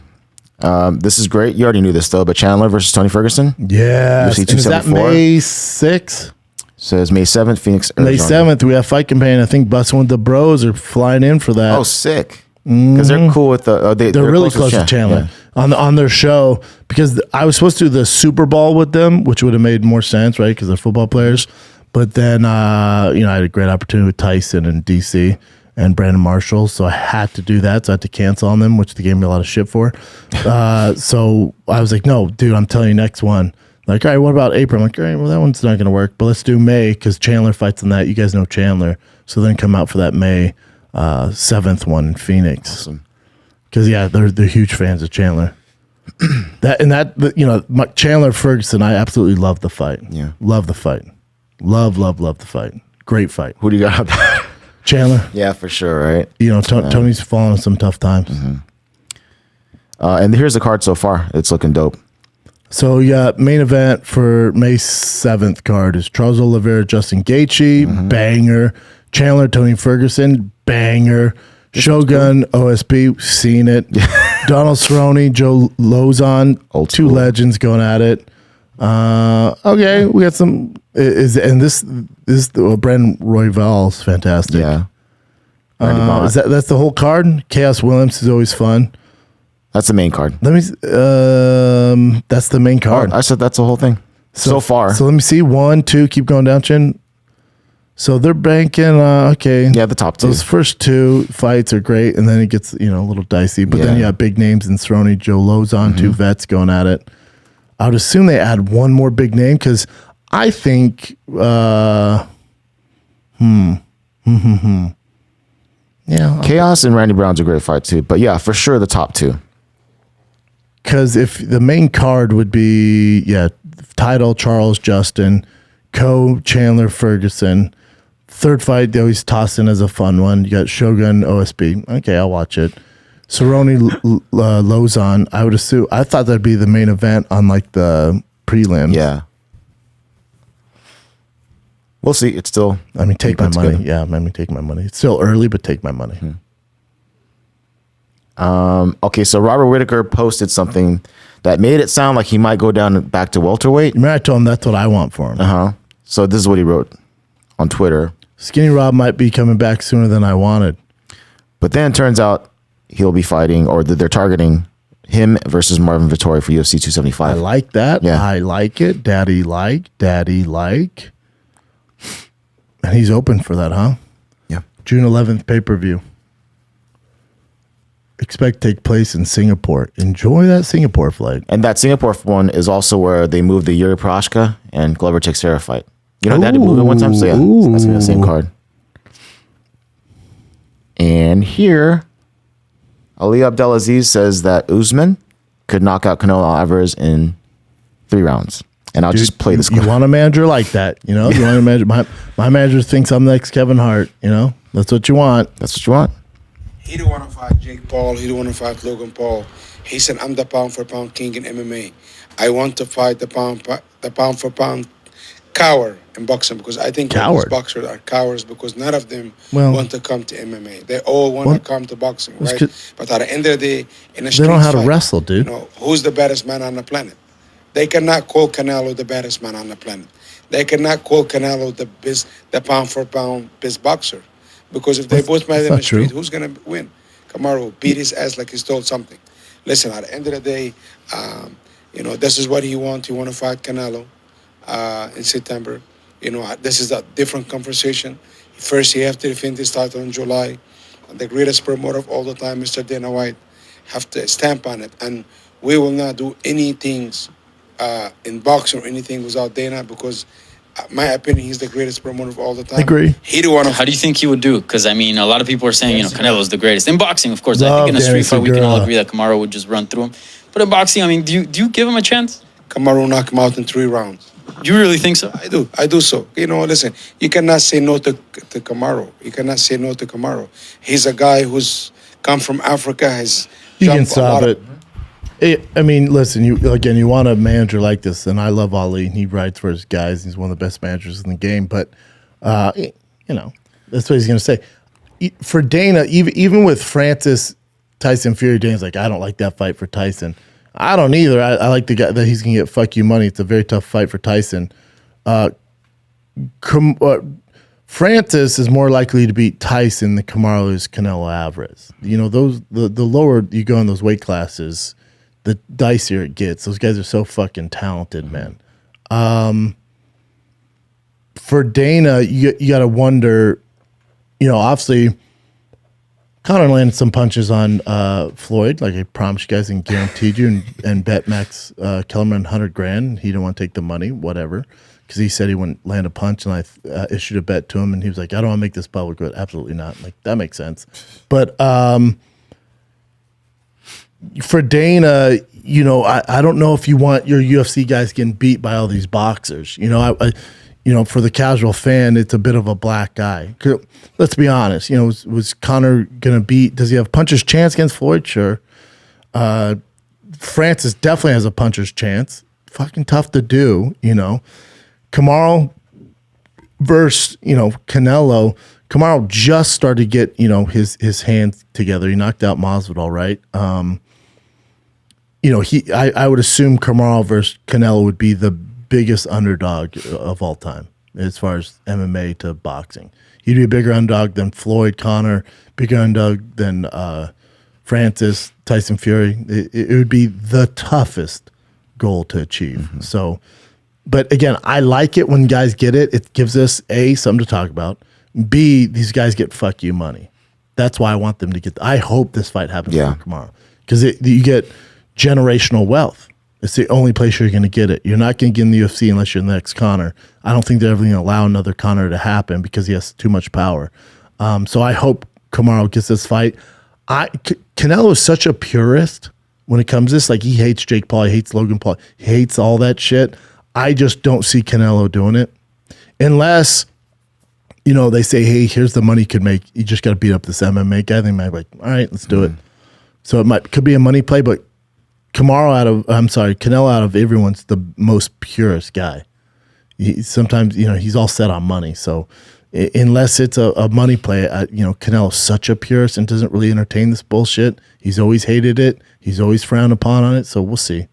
[SPEAKER 3] This is great. You already knew this, though, but Chandler versus Tony Ferguson.
[SPEAKER 2] Yes.
[SPEAKER 3] UFC
[SPEAKER 2] And is that
[SPEAKER 3] 274?
[SPEAKER 2] May 6th?
[SPEAKER 3] Says May 7th, Phoenix,
[SPEAKER 2] May
[SPEAKER 3] Arizona.
[SPEAKER 2] 7th, we have Fight Campaign. I think Bussin' with the Bros are flying in for that.
[SPEAKER 3] Oh, sick. Because they're cool with the...
[SPEAKER 2] They're really close to Chandler on their show, because I was supposed to do the Super Bowl with them, which would have made more sense, right? Because they're football players. But then, I had a great opportunity with Tyson and DC and Brandon Marshall, so I had to do that. So I had to cancel on them, which they gave me a lot of shit for. So I was like, no, dude, I'm telling you, next one. Like, all right, what about April? I'm like, all right, well, that one's not going to work, but let's do May because Chandler fights in that. You guys know Chandler. So then come out for that May 7th one in Phoenix.
[SPEAKER 3] Awesome.
[SPEAKER 2] Because, yeah, they're huge fans of Chandler. Chandler Ferguson, I absolutely love the fight.
[SPEAKER 3] Yeah.
[SPEAKER 2] Love the fight. Love the fight. Great fight.
[SPEAKER 3] Who do you got out there?
[SPEAKER 2] Chandler.
[SPEAKER 3] Yeah, for sure, right?
[SPEAKER 2] Tony's fallen on some tough times.
[SPEAKER 3] Mm-hmm. And here's the card so far. It's looking dope.
[SPEAKER 2] So, yeah, main event for May 7th card is Charles Oliveira, Justin Gaethje, banger. Chandler, Tony Ferguson, banger. Shogun, OSP, seen it. Donald Cerrone, Joe Lozon,
[SPEAKER 3] Old
[SPEAKER 2] two
[SPEAKER 3] school.
[SPEAKER 2] legends going at it. Okay, we got some. This Brandon Royval's fantastic.
[SPEAKER 3] Yeah.
[SPEAKER 2] That's the whole card. Chaos Williams is always fun.
[SPEAKER 3] That's the main card.
[SPEAKER 2] Let me. That's the main card.
[SPEAKER 3] I said that's the whole thing. So far.
[SPEAKER 2] So let me see. 1, 2. Keep going down, Chin. So they're banking. Okay.
[SPEAKER 3] Yeah, the top two.
[SPEAKER 2] Those first two fights are great, and then it gets a little dicey. But then you got big names in Cerrone, Joe Lozon, two vets going at it. I would assume they add one more big name because I think. Yeah.
[SPEAKER 3] Chaos and Randy Brown's a great fight too. But yeah, for sure the top two.
[SPEAKER 2] Because if the main card would be, title Charles Justin, Chandler Ferguson. Third fight, they always toss in as a fun one. You got Shogun, OSB. Okay, I'll watch it. Cerrone, Lozon. I would assume. I thought that'd be the main event on like the prelims.
[SPEAKER 3] Yeah. We'll see. It's still.
[SPEAKER 2] I mean, take my
[SPEAKER 3] that's
[SPEAKER 2] money.
[SPEAKER 3] good.
[SPEAKER 2] Yeah, take my money. It's still early, but take my money.
[SPEAKER 3] Okay, so Robert Whittaker posted something that made it sound like he might go down back to welterweight.
[SPEAKER 2] Remember, I told him that's what I want for him.
[SPEAKER 3] So this is what he wrote on Twitter.
[SPEAKER 2] Skinny Rob might be coming back sooner than I wanted.
[SPEAKER 3] But then it turns out he'll be fighting, or that they're targeting him versus Marvin Vettori for UFC 275.
[SPEAKER 2] I like that.
[SPEAKER 3] Yeah.
[SPEAKER 2] I like it. Daddy like. And he's open for that, huh?
[SPEAKER 3] Yeah.
[SPEAKER 2] June 11th pay-per-view. Expect to take place in Singapore. Enjoy that Singapore flight.
[SPEAKER 3] And that Singapore one is also where they moved the Yuri Prochazka and Glover Teixeira fight. You know, they had to move it one time, so yeah, that's gonna be the same card. And here, Ali Abdel Aziz says that Usman could knock out Canelo Alvarez in 3 rounds. And I'll just play this.
[SPEAKER 2] You want a manager like that, you know? You want a manager. My manager thinks I'm the next Kevin Hart, you know? That's what you want.
[SPEAKER 3] That's what you want.
[SPEAKER 6] He don't want to fight Jake Paul. He don't want to fight Logan Paul. He said, I'm the pound for pound king in MMA. I want to fight the pound for pound coward in boxing, because I think these boxers are cowards, because none of them want to come to MMA. They all want to come to boxing, right? But at the end of the day, in a street
[SPEAKER 2] they don't know how to
[SPEAKER 6] fight,
[SPEAKER 2] wrestle, dude.
[SPEAKER 6] You know, who's the baddest man on the planet? They cannot call Canelo the baddest man on the planet. They cannot call Canelo the pound for pound best boxer. Because if they both met in the street, who's going to win? Kamaru beat his ass like he stole something. Listen, at the end of the day, you know, this is what he wants. He want to fight Canelo in September. You know, this is a different conversation. First, he have to defend his title in July. And the greatest promoter of all the time, Mr. Dana White, have to stamp on it. And we will not do anything in boxing or anything without Dana, because my opinion, he's the greatest promoter of all the time.
[SPEAKER 2] Agree.
[SPEAKER 6] He don't want to.
[SPEAKER 7] How do you think he would do? Because I mean, a lot of people are saying, you know, Canelo's the greatest in boxing. Of course, I think in a street fight we can all agree that Kamaru would just run through him. But in boxing, I mean, do you give him a chance?
[SPEAKER 6] Kamaru knock him out in 3 rounds.
[SPEAKER 7] You really think so?
[SPEAKER 6] I do so. You know, listen, you cannot say no to Kamaru. You cannot say no to Kamaru. He's a guy who's come from Africa, has
[SPEAKER 2] you can stop it. I mean, listen, you want a manager like this, and I love Ali, and he rides for his guys. He's one of the best managers in the game, but, you know, that's what he's going to say. For Dana, even with Francis, Tyson Fury, Dana's like, I don't like that fight for Tyson. I don't either. I like the guy that he's going to get fuck you money. It's a very tough fight for Tyson. Francis is more likely to beat Tyson than Kamaru is Canelo Alvarez. You know, the lower you go in those weight classes, the dicier it gets. Those guys are so fucking talented, man. For Dana, you got to wonder, you know, obviously Conor landed some punches on Floyd, like I promised you guys and guaranteed you, and bet Max Kellerman $100,000. He didn't want to take the money, whatever, because he said he wouldn't land a punch, and I issued a bet to him, and he was like, I don't want to make this public, but absolutely not. Like, that makes sense. But for Dana, you know, I don't know if you want your UFC guys getting beat by all these boxers. You know, you know, for the casual fan, it's a bit of a black guy. Let's be honest. You know, was Conor gonna beat? Does he have a puncher's chance against Floyd? Sure. Francis definitely has a puncher's chance. Fucking tough to do. You know, Kamaru versus Canelo. Kamaru just started to get his hands together. He knocked out Masvidal, right? I would assume Kamaru versus Canelo would be the biggest underdog of all time as far as MMA to boxing. He'd be a bigger underdog than Floyd, Conor, bigger underdog than Francis, Tyson Fury. It would be the toughest goal to achieve. Mm-hmm. So, but again, I like it when guys get it. It gives us A, something to talk about. B, these guys get fuck you money. That's why I want them to get. I hope this fight happens for Kamaru, because you get generational wealth. It's the only place you're going to get it. You're not going to get in the UFC unless you're the next Conor. I don't think they're ever going to allow another Conor to happen because he has too much power. So I hope Kamaru gets this fight. Canelo is such a purist when it comes to this. Like, he hates Jake Paul. He hates Logan Paul. He hates all that shit. I just don't see Canelo doing it unless, they say, hey, here's the money you could make. You just got to beat up this MMA guy. They might be like, all right, let's do it. So could be a money play, but Canelo out of everyone's the most purest guy. Sometimes, he's all set on money. So unless it's a money play, Canelo's such a purist and doesn't really entertain this bullshit. He's always hated it. He's always frowned upon on it. So we'll see.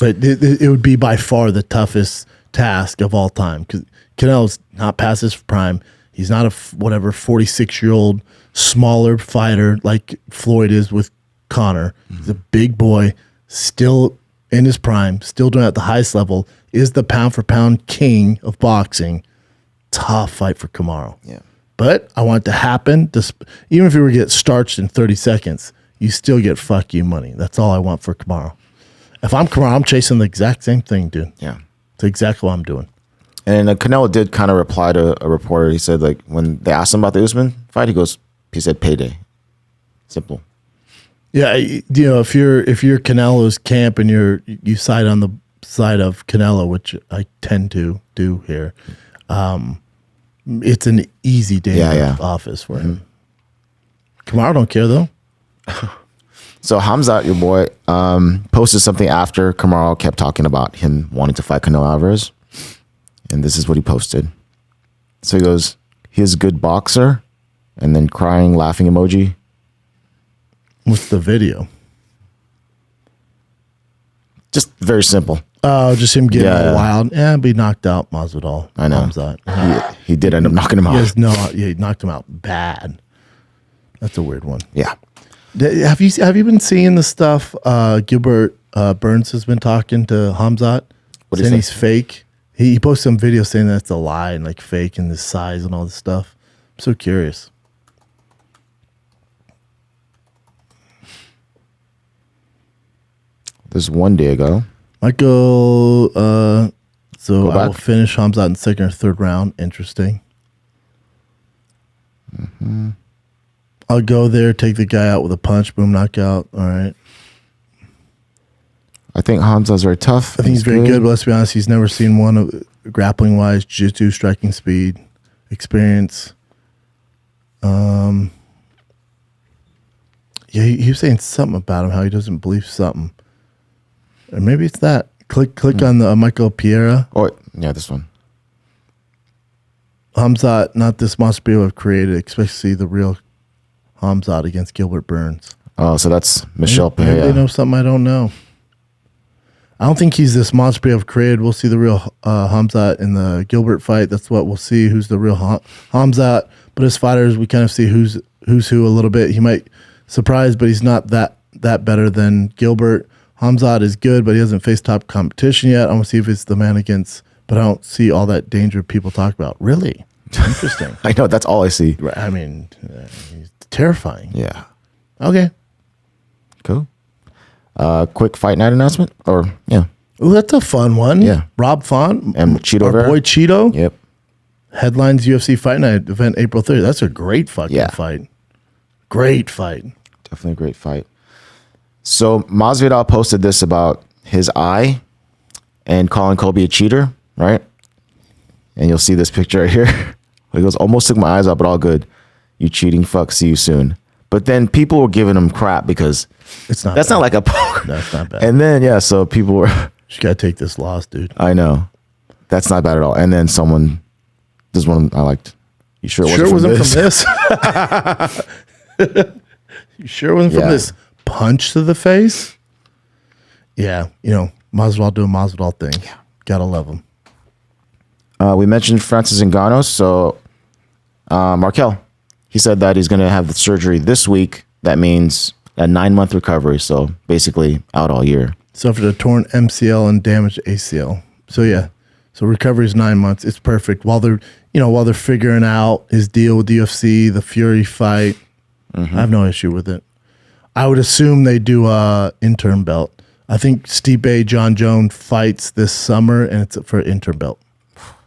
[SPEAKER 2] But it would be by far the toughest task of all time because Canelo's not past his prime. He's not a 46-year-old smaller fighter like Floyd is with Conor. He's a big boy, still in his prime, still doing it at the highest level, is the pound-for-pound king of boxing. Tough fight for Kamaru.
[SPEAKER 3] Yeah.
[SPEAKER 2] But I want it to happen. Even if you were to get starched in 30 seconds, you still get fuck you money. That's all I want for Kamaru. If I'm Kamaru, I'm chasing the exact same thing, dude.
[SPEAKER 3] Yeah.
[SPEAKER 2] It's exactly what I'm doing.
[SPEAKER 3] And Canelo did kind of reply to a reporter. He said, like, when they asked him about the Usman fight, he said payday. Simple.
[SPEAKER 2] Yeah, you know, if you're Canelo's camp and you side on the side of Canelo, which I tend to do here, it's an easy day in the office for him. Kamaru don't care though.
[SPEAKER 3] So Hamzat, your boy, posted something after Kamaru kept talking about him wanting to fight Canelo Alvarez. And this is what he posted. So he goes, he's a good boxer, and then crying, laughing emoji.
[SPEAKER 2] What's the video?
[SPEAKER 3] Just very simple.
[SPEAKER 2] Oh, just him getting wild. Yeah, be knocked out, Masvidal.
[SPEAKER 3] I know.
[SPEAKER 2] Hamzat.
[SPEAKER 3] He did end up knocking him out.
[SPEAKER 2] He knocked him out bad. That's a weird one.
[SPEAKER 3] Yeah.
[SPEAKER 2] Have you been seeing the stuff? Gilbert Burns has been talking to Hamzat, saying he's fake. He posted some video saying that's a lie and like fake and the size and all this stuff. I'm so curious.
[SPEAKER 3] There's one Diego.
[SPEAKER 2] Might go. So I will finish Hamzat in second or third round. Interesting. I'll go there, take the guy out with a punch, boom, knockout. All right.
[SPEAKER 3] I think Hamza's very tough.
[SPEAKER 2] I think he's very good, but let's be honest, he's never seen one of grappling-wise, jiu-jitsu, striking speed, experience. Yeah, he was saying something about him, how he doesn't believe something. Or maybe it's that. Click on the Michael Piera.
[SPEAKER 3] Oh, yeah, this one.
[SPEAKER 2] Hamzat, not this monster people have created. Expect to see the real Hamzat against Gilbert Burns.
[SPEAKER 3] Oh, so that's Michelle Piera.
[SPEAKER 2] Maybe they know something I don't know. I don't think he's this monster we have created. We'll see the real Hamzat in the Gilbert fight. That's what we'll see. Who's the real Hamzat? But as fighters, we kind of see who's who a little bit. He might surprise, but he's not that better than Gilbert. Hamzat is good, but he hasn't faced top competition yet. I want to see if it's the man against. But I don't see all that danger people talk about. Really interesting.
[SPEAKER 3] I know, that's all I see.
[SPEAKER 2] I mean, he's terrifying.
[SPEAKER 3] Yeah.
[SPEAKER 2] Okay.
[SPEAKER 3] Cool. Quick fight night announcement, or yeah.
[SPEAKER 2] Oh, that's a fun one.
[SPEAKER 3] Yeah.
[SPEAKER 2] Rob Font
[SPEAKER 3] and Cheeto
[SPEAKER 2] our
[SPEAKER 3] Vera.
[SPEAKER 2] boy Cheeto.
[SPEAKER 3] Yep.
[SPEAKER 2] Headlines UFC Fight Night event April 30th. That's a great fucking fight. Great fight.
[SPEAKER 3] Definitely a great fight. So Masvidal posted this about his eye and calling Colby a cheater, right? And you'll see this picture right here. He goes, almost took my eyes out, but all good. You cheating fuck, see you soon. But then people were giving him crap because that's not like a poker.
[SPEAKER 2] That's not bad.
[SPEAKER 3] And then, so people were...
[SPEAKER 2] You got to take this loss, dude.
[SPEAKER 3] I know. That's not bad at all. And then this one I liked. You sure it wasn't from this?
[SPEAKER 2] You sure it wasn't from this punch to the face? Yeah. Masvidal doing Masvidal thing. Yeah. Gotta love him.
[SPEAKER 3] We mentioned Francis Ngannou. So Markel, he said that he's going to have the surgery this week. That means a 9-month recovery. So basically out all year.
[SPEAKER 2] Suffered a torn MCL and damaged ACL. So yeah. So recovery is 9 months. It's perfect. While they're figuring out his deal with the UFC, the Fury fight, I have no issue with it. I would assume they do a interim belt. I think Stipe John Jones fights this summer, and it's for an interim belt.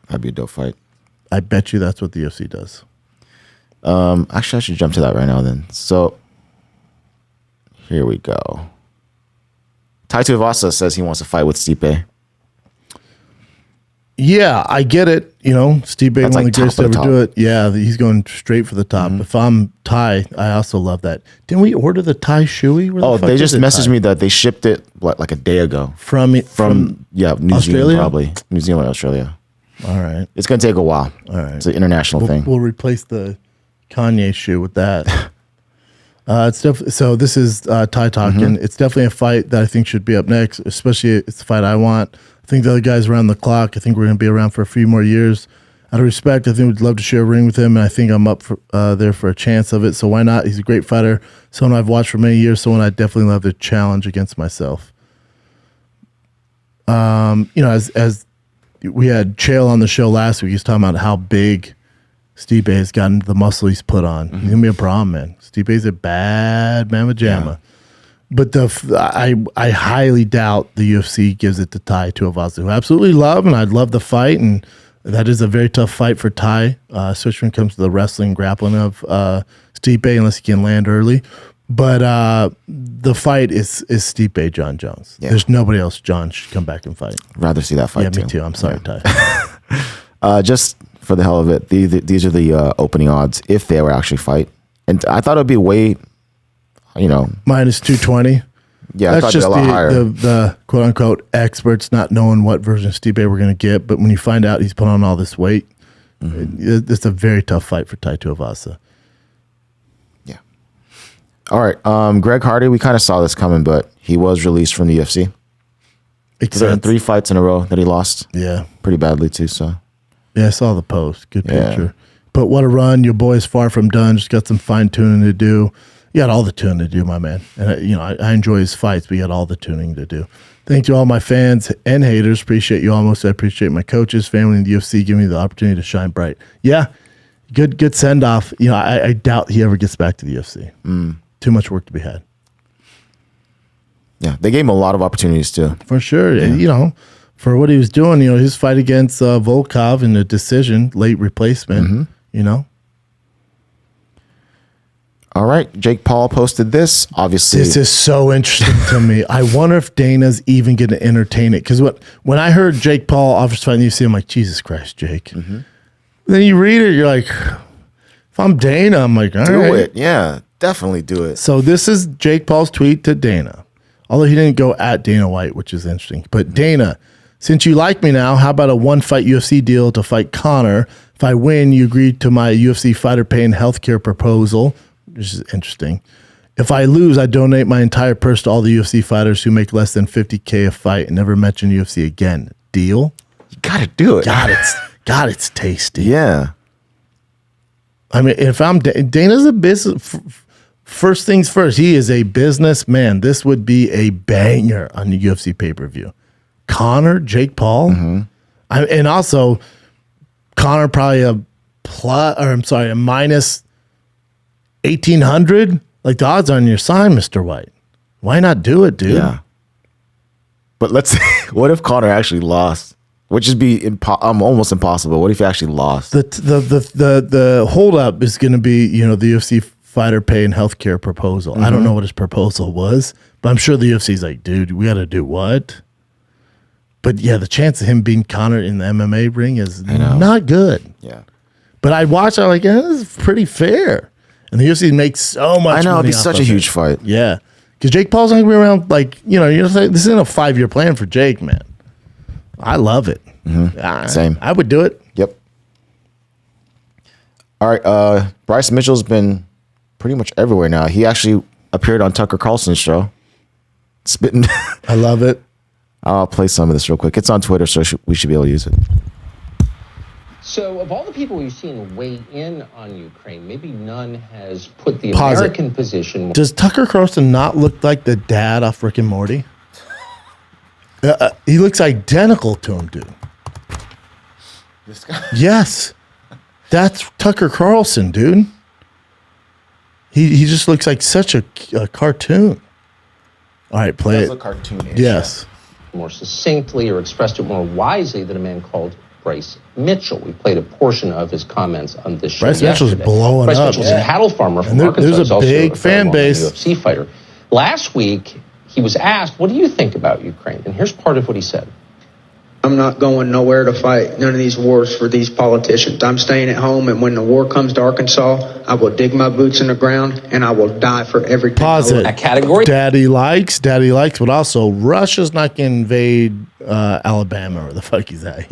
[SPEAKER 3] That'd be a dope fight. I
[SPEAKER 2] bet you that's what the UFC does.
[SPEAKER 3] Actually, I should jump to that right now then. So here we go. Tai Tuivasa says he wants to fight with Stipe.
[SPEAKER 2] Yeah, I get it. Stipe, one of the greatest to ever do it. Yeah, he's going straight for the top. If I'm Thai, I also love that. Didn't we order the Thai shoey?
[SPEAKER 3] They just messaged me that they shipped it like a day ago
[SPEAKER 2] from
[SPEAKER 3] New
[SPEAKER 2] Australia?
[SPEAKER 3] Zealand, probably New Zealand, Australia.
[SPEAKER 2] All right,
[SPEAKER 3] it's gonna take a while.
[SPEAKER 2] All right,
[SPEAKER 3] it's an international thing.
[SPEAKER 2] We'll replace the Kanye shoe with that. So this is Thai talking. It's definitely a fight that I think should be up next, especially it's the fight I want. I think the other guys around the clock. I think we're going to be around for a few more years. Out of respect, I think we'd love to share a ring with him, and I think I'm up for, there for a chance of it. So why not? He's a great fighter, someone I've watched for many years, someone I definitely love to challenge against myself. As we had Chael on the show last week, he's talking about how big Stipe has gotten, the muscle he's put on. He's gonna be a problem, man. Stipe's a bad mamma jamma. But I highly doubt the UFC gives it to Tai Tuivasa, who I absolutely love, and I'd love the fight, and that is a very tough fight for Tai, especially when it comes to the wrestling grappling of Stipe, unless he can land early. But the fight is Stipe, John Jones. Yeah. There's nobody else John should come back and fight.
[SPEAKER 3] Rather see that fight,
[SPEAKER 2] me too. I'm sorry, Tai.
[SPEAKER 3] Just for the hell of it, these are the opening odds if they were actually fight. And I thought it would be way,
[SPEAKER 2] minus 220.
[SPEAKER 3] Yeah,
[SPEAKER 2] that's just the quote unquote experts not knowing what version of Stipe we're going to get. But when you find out he's put on all this weight, it's a very tough fight for Tai Tuivasa.
[SPEAKER 3] Yeah. All right. Greg Hardy, we kind of saw this coming, but he was released from the UFC. There 3 fights in a row that he lost.
[SPEAKER 2] Yeah.
[SPEAKER 3] Pretty badly too. So.
[SPEAKER 2] Yeah, I saw the post. Good picture. But what a run. Your boy's far from done. Just got some fine tuning to do. You got all the tuning to do, my man. And, I enjoy his fights, but you got all the tuning to do. Thank you all my fans and haters. Appreciate you all. Most I appreciate my coaches, family in the UFC, giving me the opportunity to shine bright. Yeah, good send-off. I doubt he ever gets back to the UFC. Too much work to be had.
[SPEAKER 3] Yeah, they gave him a lot of opportunities, too.
[SPEAKER 2] For sure. Yeah. For what he was doing, his fight against Volkov in a decision, late replacement,
[SPEAKER 3] All right, Jake Paul posted this. Obviously,
[SPEAKER 2] this is so interesting to me. I wonder if Dana's even going to entertain it, because when I heard Jake Paul offers fight in the UFC, I'm like, Jesus Christ, Jake. Then you read it, you're like, if I'm Dana, I'm like, all right.
[SPEAKER 3] Do it, yeah, definitely do it.
[SPEAKER 2] So this is Jake Paul's tweet to Dana, although he didn't go at Dana White, which is interesting. But Dana, since you like me now, how about a 1-fight UFC deal to fight Conor? If I win, you agree to my UFC fighter pay and healthcare proposal. Which is interesting. If I lose, I donate my entire purse to all the UFC fighters who make less than $50K a fight and never mention UFC again. Deal?
[SPEAKER 3] You gotta do it.
[SPEAKER 2] God, it's tasty.
[SPEAKER 3] Yeah.
[SPEAKER 2] I mean, if I'm Dana's a business. First things first, he is a businessman. This would be a banger on the UFC pay-per-view. Conor, Jake Paul, and also Conor probably a minus 1,800. Like, the odds are on your side, Mr. White. Why not do it, dude?
[SPEAKER 3] Yeah. But let's say, what if Conor actually lost? Which would be almost impossible. What if he actually lost?
[SPEAKER 2] The holdup is going to be, the UFC fighter pay and healthcare proposal. I don't know what his proposal was, but I'm sure the UFC's like, dude, we got to do what? But yeah, the chance of him beating Conor in the MMA ring is not good.
[SPEAKER 3] Yeah.
[SPEAKER 2] But I watched, I'm like, this is pretty fair. And the UFC makes so much money.
[SPEAKER 3] I know, it'd be such a huge
[SPEAKER 2] it.
[SPEAKER 3] fight.
[SPEAKER 2] Yeah. Because Jake Paul's not going to be around, this isn't a 5-year plan for Jake, man. I love it.
[SPEAKER 3] Same.
[SPEAKER 2] I would do it.
[SPEAKER 3] Yep. All right. Bryce Mitchell's been pretty much everywhere now. He actually appeared on Tucker Carlson's show. Spitting.
[SPEAKER 2] I love it.
[SPEAKER 3] I'll play some of this real quick. It's on Twitter, so we should be able to use it.
[SPEAKER 8] So, of all the people we've seen weigh in on Ukraine, maybe none has put the American position.
[SPEAKER 2] Does Tucker Carlson not look like the dad off Rick and Morty? He looks identical to him, dude.
[SPEAKER 3] This guy?
[SPEAKER 2] Yes. That's Tucker Carlson, dude. He just looks like such a cartoon. All right, play it.
[SPEAKER 3] That's a cartoon.
[SPEAKER 2] Yes.
[SPEAKER 8] More succinctly or expressed it more wisely than a man called Bryce Mitchell. We played a portion of his comments on this show.
[SPEAKER 2] Bryce Mitchell's blowing
[SPEAKER 8] Bryce
[SPEAKER 2] up.
[SPEAKER 8] Mitchell's a cattle farmer from Arkansas.
[SPEAKER 2] There's
[SPEAKER 8] He's
[SPEAKER 2] a
[SPEAKER 8] also
[SPEAKER 2] big fan base.
[SPEAKER 8] UFC fighter. Last week, he was asked, what do you think about Ukraine? And here's part of what he said.
[SPEAKER 9] I'm not going nowhere to fight none of these wars for these politicians. I'm staying at home, and when the war comes to Arkansas, I will dig my boots in the ground, and I will die for everything.
[SPEAKER 2] Pause it.
[SPEAKER 8] That category.
[SPEAKER 2] Daddy likes, but also Russia's not going to invade Alabama or the fuck he's at,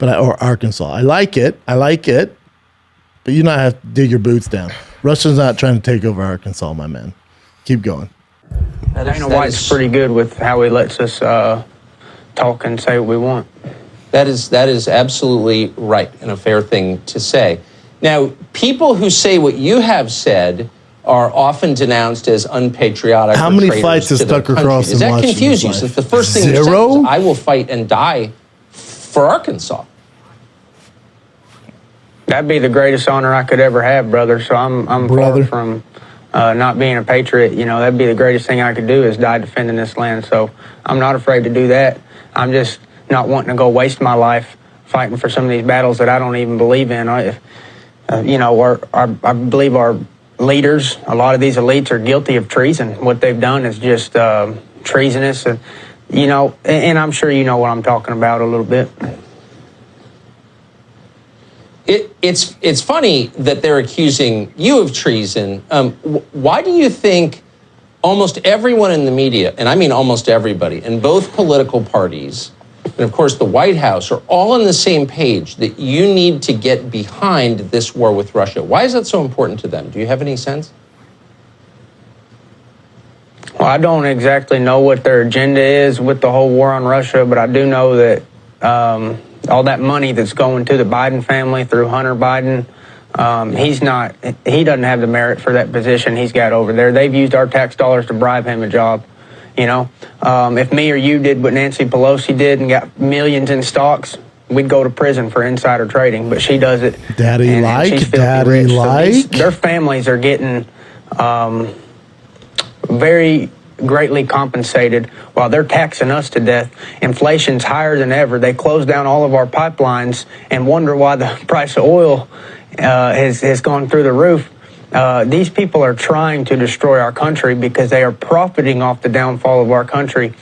[SPEAKER 2] or Arkansas. I like it, but you not have to dig your boots down. Russia's not trying to take over Arkansas, my man. Keep going.
[SPEAKER 10] Dana White's pretty good with how he lets us talk and say what we want.
[SPEAKER 8] That is absolutely right and a fair thing to say. Now, people who say what you have said are often denounced as unpatriotic.
[SPEAKER 2] How many fights has Tucker Carlson
[SPEAKER 8] Does that
[SPEAKER 2] watched
[SPEAKER 8] confuse you? Since the first thing you said was, I will fight and die for Arkansas.
[SPEAKER 10] That'd be the greatest honor I could ever have, brother. So I'm far from not being a patriot. You know, that'd be the greatest thing I could do is die defending this land. So I'm not afraid to do that. I'm just not wanting to go waste my life fighting for some of these battles that I don't even believe in. You know, I believe our leaders, a lot of these elites are guilty of treason. What they've done is just treasonous. And, you know, and I'm sure you know what I'm talking about a little bit.
[SPEAKER 8] It's funny that they're accusing you of treason. Why do you think almost everyone in the media, and I mean almost everybody, in both political parties, and of course the White House, are all on the same page that you need to get behind this war with Russia? Why is that so important to them? Do you have any sense?
[SPEAKER 10] Well, I don't exactly know what their agenda is with the whole war on Russia, but I do know that all that money that's going to the Biden family through Hunter Biden, he doesn't have the merit for that position he's got over there. They've used our tax dollars to bribe him a job. You know, if me or you did what Nancy Pelosi did and got millions in stocks, we'd go to prison for insider trading, but she does it.
[SPEAKER 2] Daddy
[SPEAKER 10] So their families are getting very greatly compensated while they're taxing us to death. Inflation's higher than ever. They closed down all of our pipelines and wonder why the price of oil has gone through the roof. These people are trying to destroy our country because they are profiting off the downfall of our country.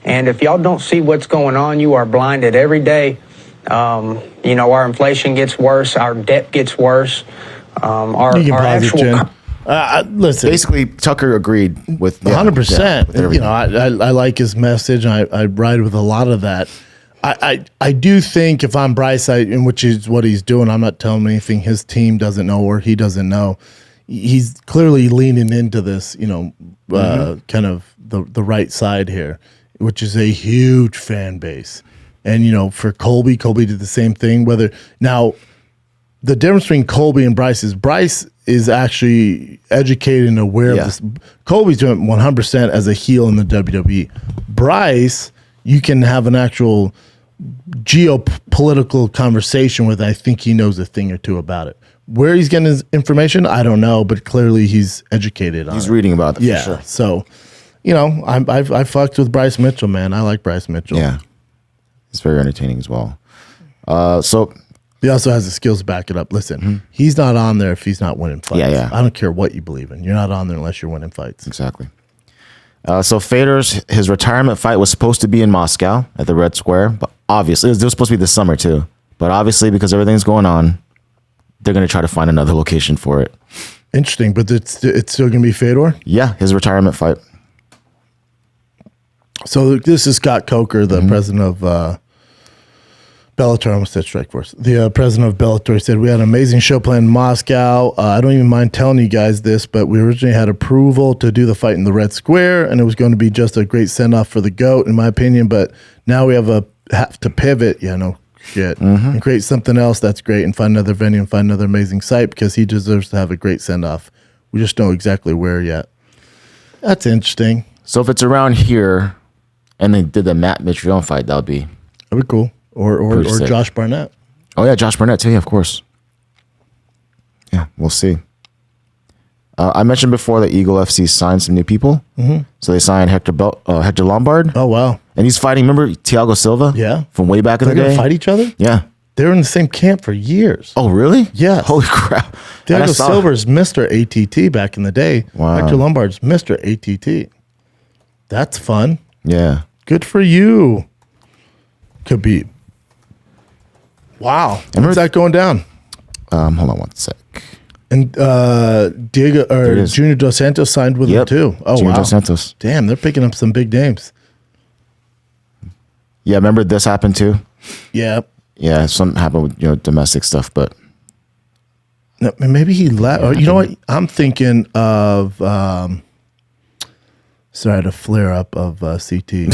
[SPEAKER 10] And if y'all don't see what's going on, you are blinded every day. You know, our inflation gets worse, our debt gets worse.
[SPEAKER 2] Listen,
[SPEAKER 3] basically, Tucker agreed with
[SPEAKER 2] 100%. You know, I like his message. I ride with a lot of that. I do think if I'm Bryce, which is what he's doing, I'm not telling him anything his team doesn't know or he doesn't know. He's clearly leaning into this, you know, kind of the right side here, which is a huge fan base. And, you know, for Colby did the same thing. Now, the difference between Colby and Bryce is actually educated and aware of this. Colby's doing 100% as a heel in the WWE. Bryce, you can have an actual geopolitical conversation with. I think he knows a thing or two about it. Where he's getting his information, I don't know, but clearly he's educated on it.
[SPEAKER 3] He's reading about it for sure.
[SPEAKER 2] So, you know, I fucked with Bryce Mitchell, man. I like Bryce Mitchell.
[SPEAKER 3] Yeah. He's very entertaining as well. So
[SPEAKER 2] he also has the skills to back it up. Listen, he's not on there if he's not winning fights.
[SPEAKER 3] Yeah.
[SPEAKER 2] I don't care what you believe in. You're not on there unless you're winning fights.
[SPEAKER 3] Exactly. So his retirement fight was supposed to be in Moscow at the Red Square, but obviously it was supposed to be this summer too. But obviously, because everything's going on, they're going to try to find another location for it.
[SPEAKER 2] Interesting, but it's still going to be Fedor?
[SPEAKER 3] Yeah, his retirement fight.
[SPEAKER 2] So this is Scott Coker, the president of Bellator. I almost said Strikeforce. The president of Bellator said, we had an amazing show planned in Moscow. I don't even mind telling you guys this, but we originally had approval to do the fight in the Red Square, and it was going to be just a great send-off for the GOAT, in my opinion, but now we have to pivot. Yeah, no shit. And create something else that's great and find another venue and find another amazing site because he deserves to have a great send-off. We just don't know exactly where yet. That's interesting.
[SPEAKER 3] So if it's around here and they did the Matt Mitrione fight, that'd be
[SPEAKER 2] cool. Or Josh Barnett.
[SPEAKER 3] Oh, yeah, Josh Barnett, too. Yeah, of course. Yeah, we'll see. I mentioned before that Eagle FC signed some new people. So they signed Hector Lombard.
[SPEAKER 2] Oh, wow.
[SPEAKER 3] And he's fighting, remember, Thiago Silva?
[SPEAKER 2] Yeah.
[SPEAKER 3] From way back in the day?
[SPEAKER 2] They're going to fight each other?
[SPEAKER 3] Yeah.
[SPEAKER 2] They were in the same camp for years.
[SPEAKER 3] Oh, really?
[SPEAKER 2] Yeah.
[SPEAKER 3] Holy crap.
[SPEAKER 2] Thiago Silva's Mr. ATT back in the day.
[SPEAKER 3] Wow.
[SPEAKER 2] Hector Lombard's Mr. ATT. That's fun.
[SPEAKER 3] Yeah.
[SPEAKER 2] Good for you, Khabib. Wow. When's that going down?
[SPEAKER 3] Hold on one sec.
[SPEAKER 2] And Diego or Junior Dos Santos signed with him too. Oh,
[SPEAKER 3] Junior
[SPEAKER 2] wow.
[SPEAKER 3] Dos Santos.
[SPEAKER 2] Damn, they're picking up some big names.
[SPEAKER 3] Yeah, remember this happened too?
[SPEAKER 2] Yeah.
[SPEAKER 3] Yeah, something happened with domestic stuff, but
[SPEAKER 2] no, maybe he left. You know what? I'm thinking of sorry, the flare up of CT.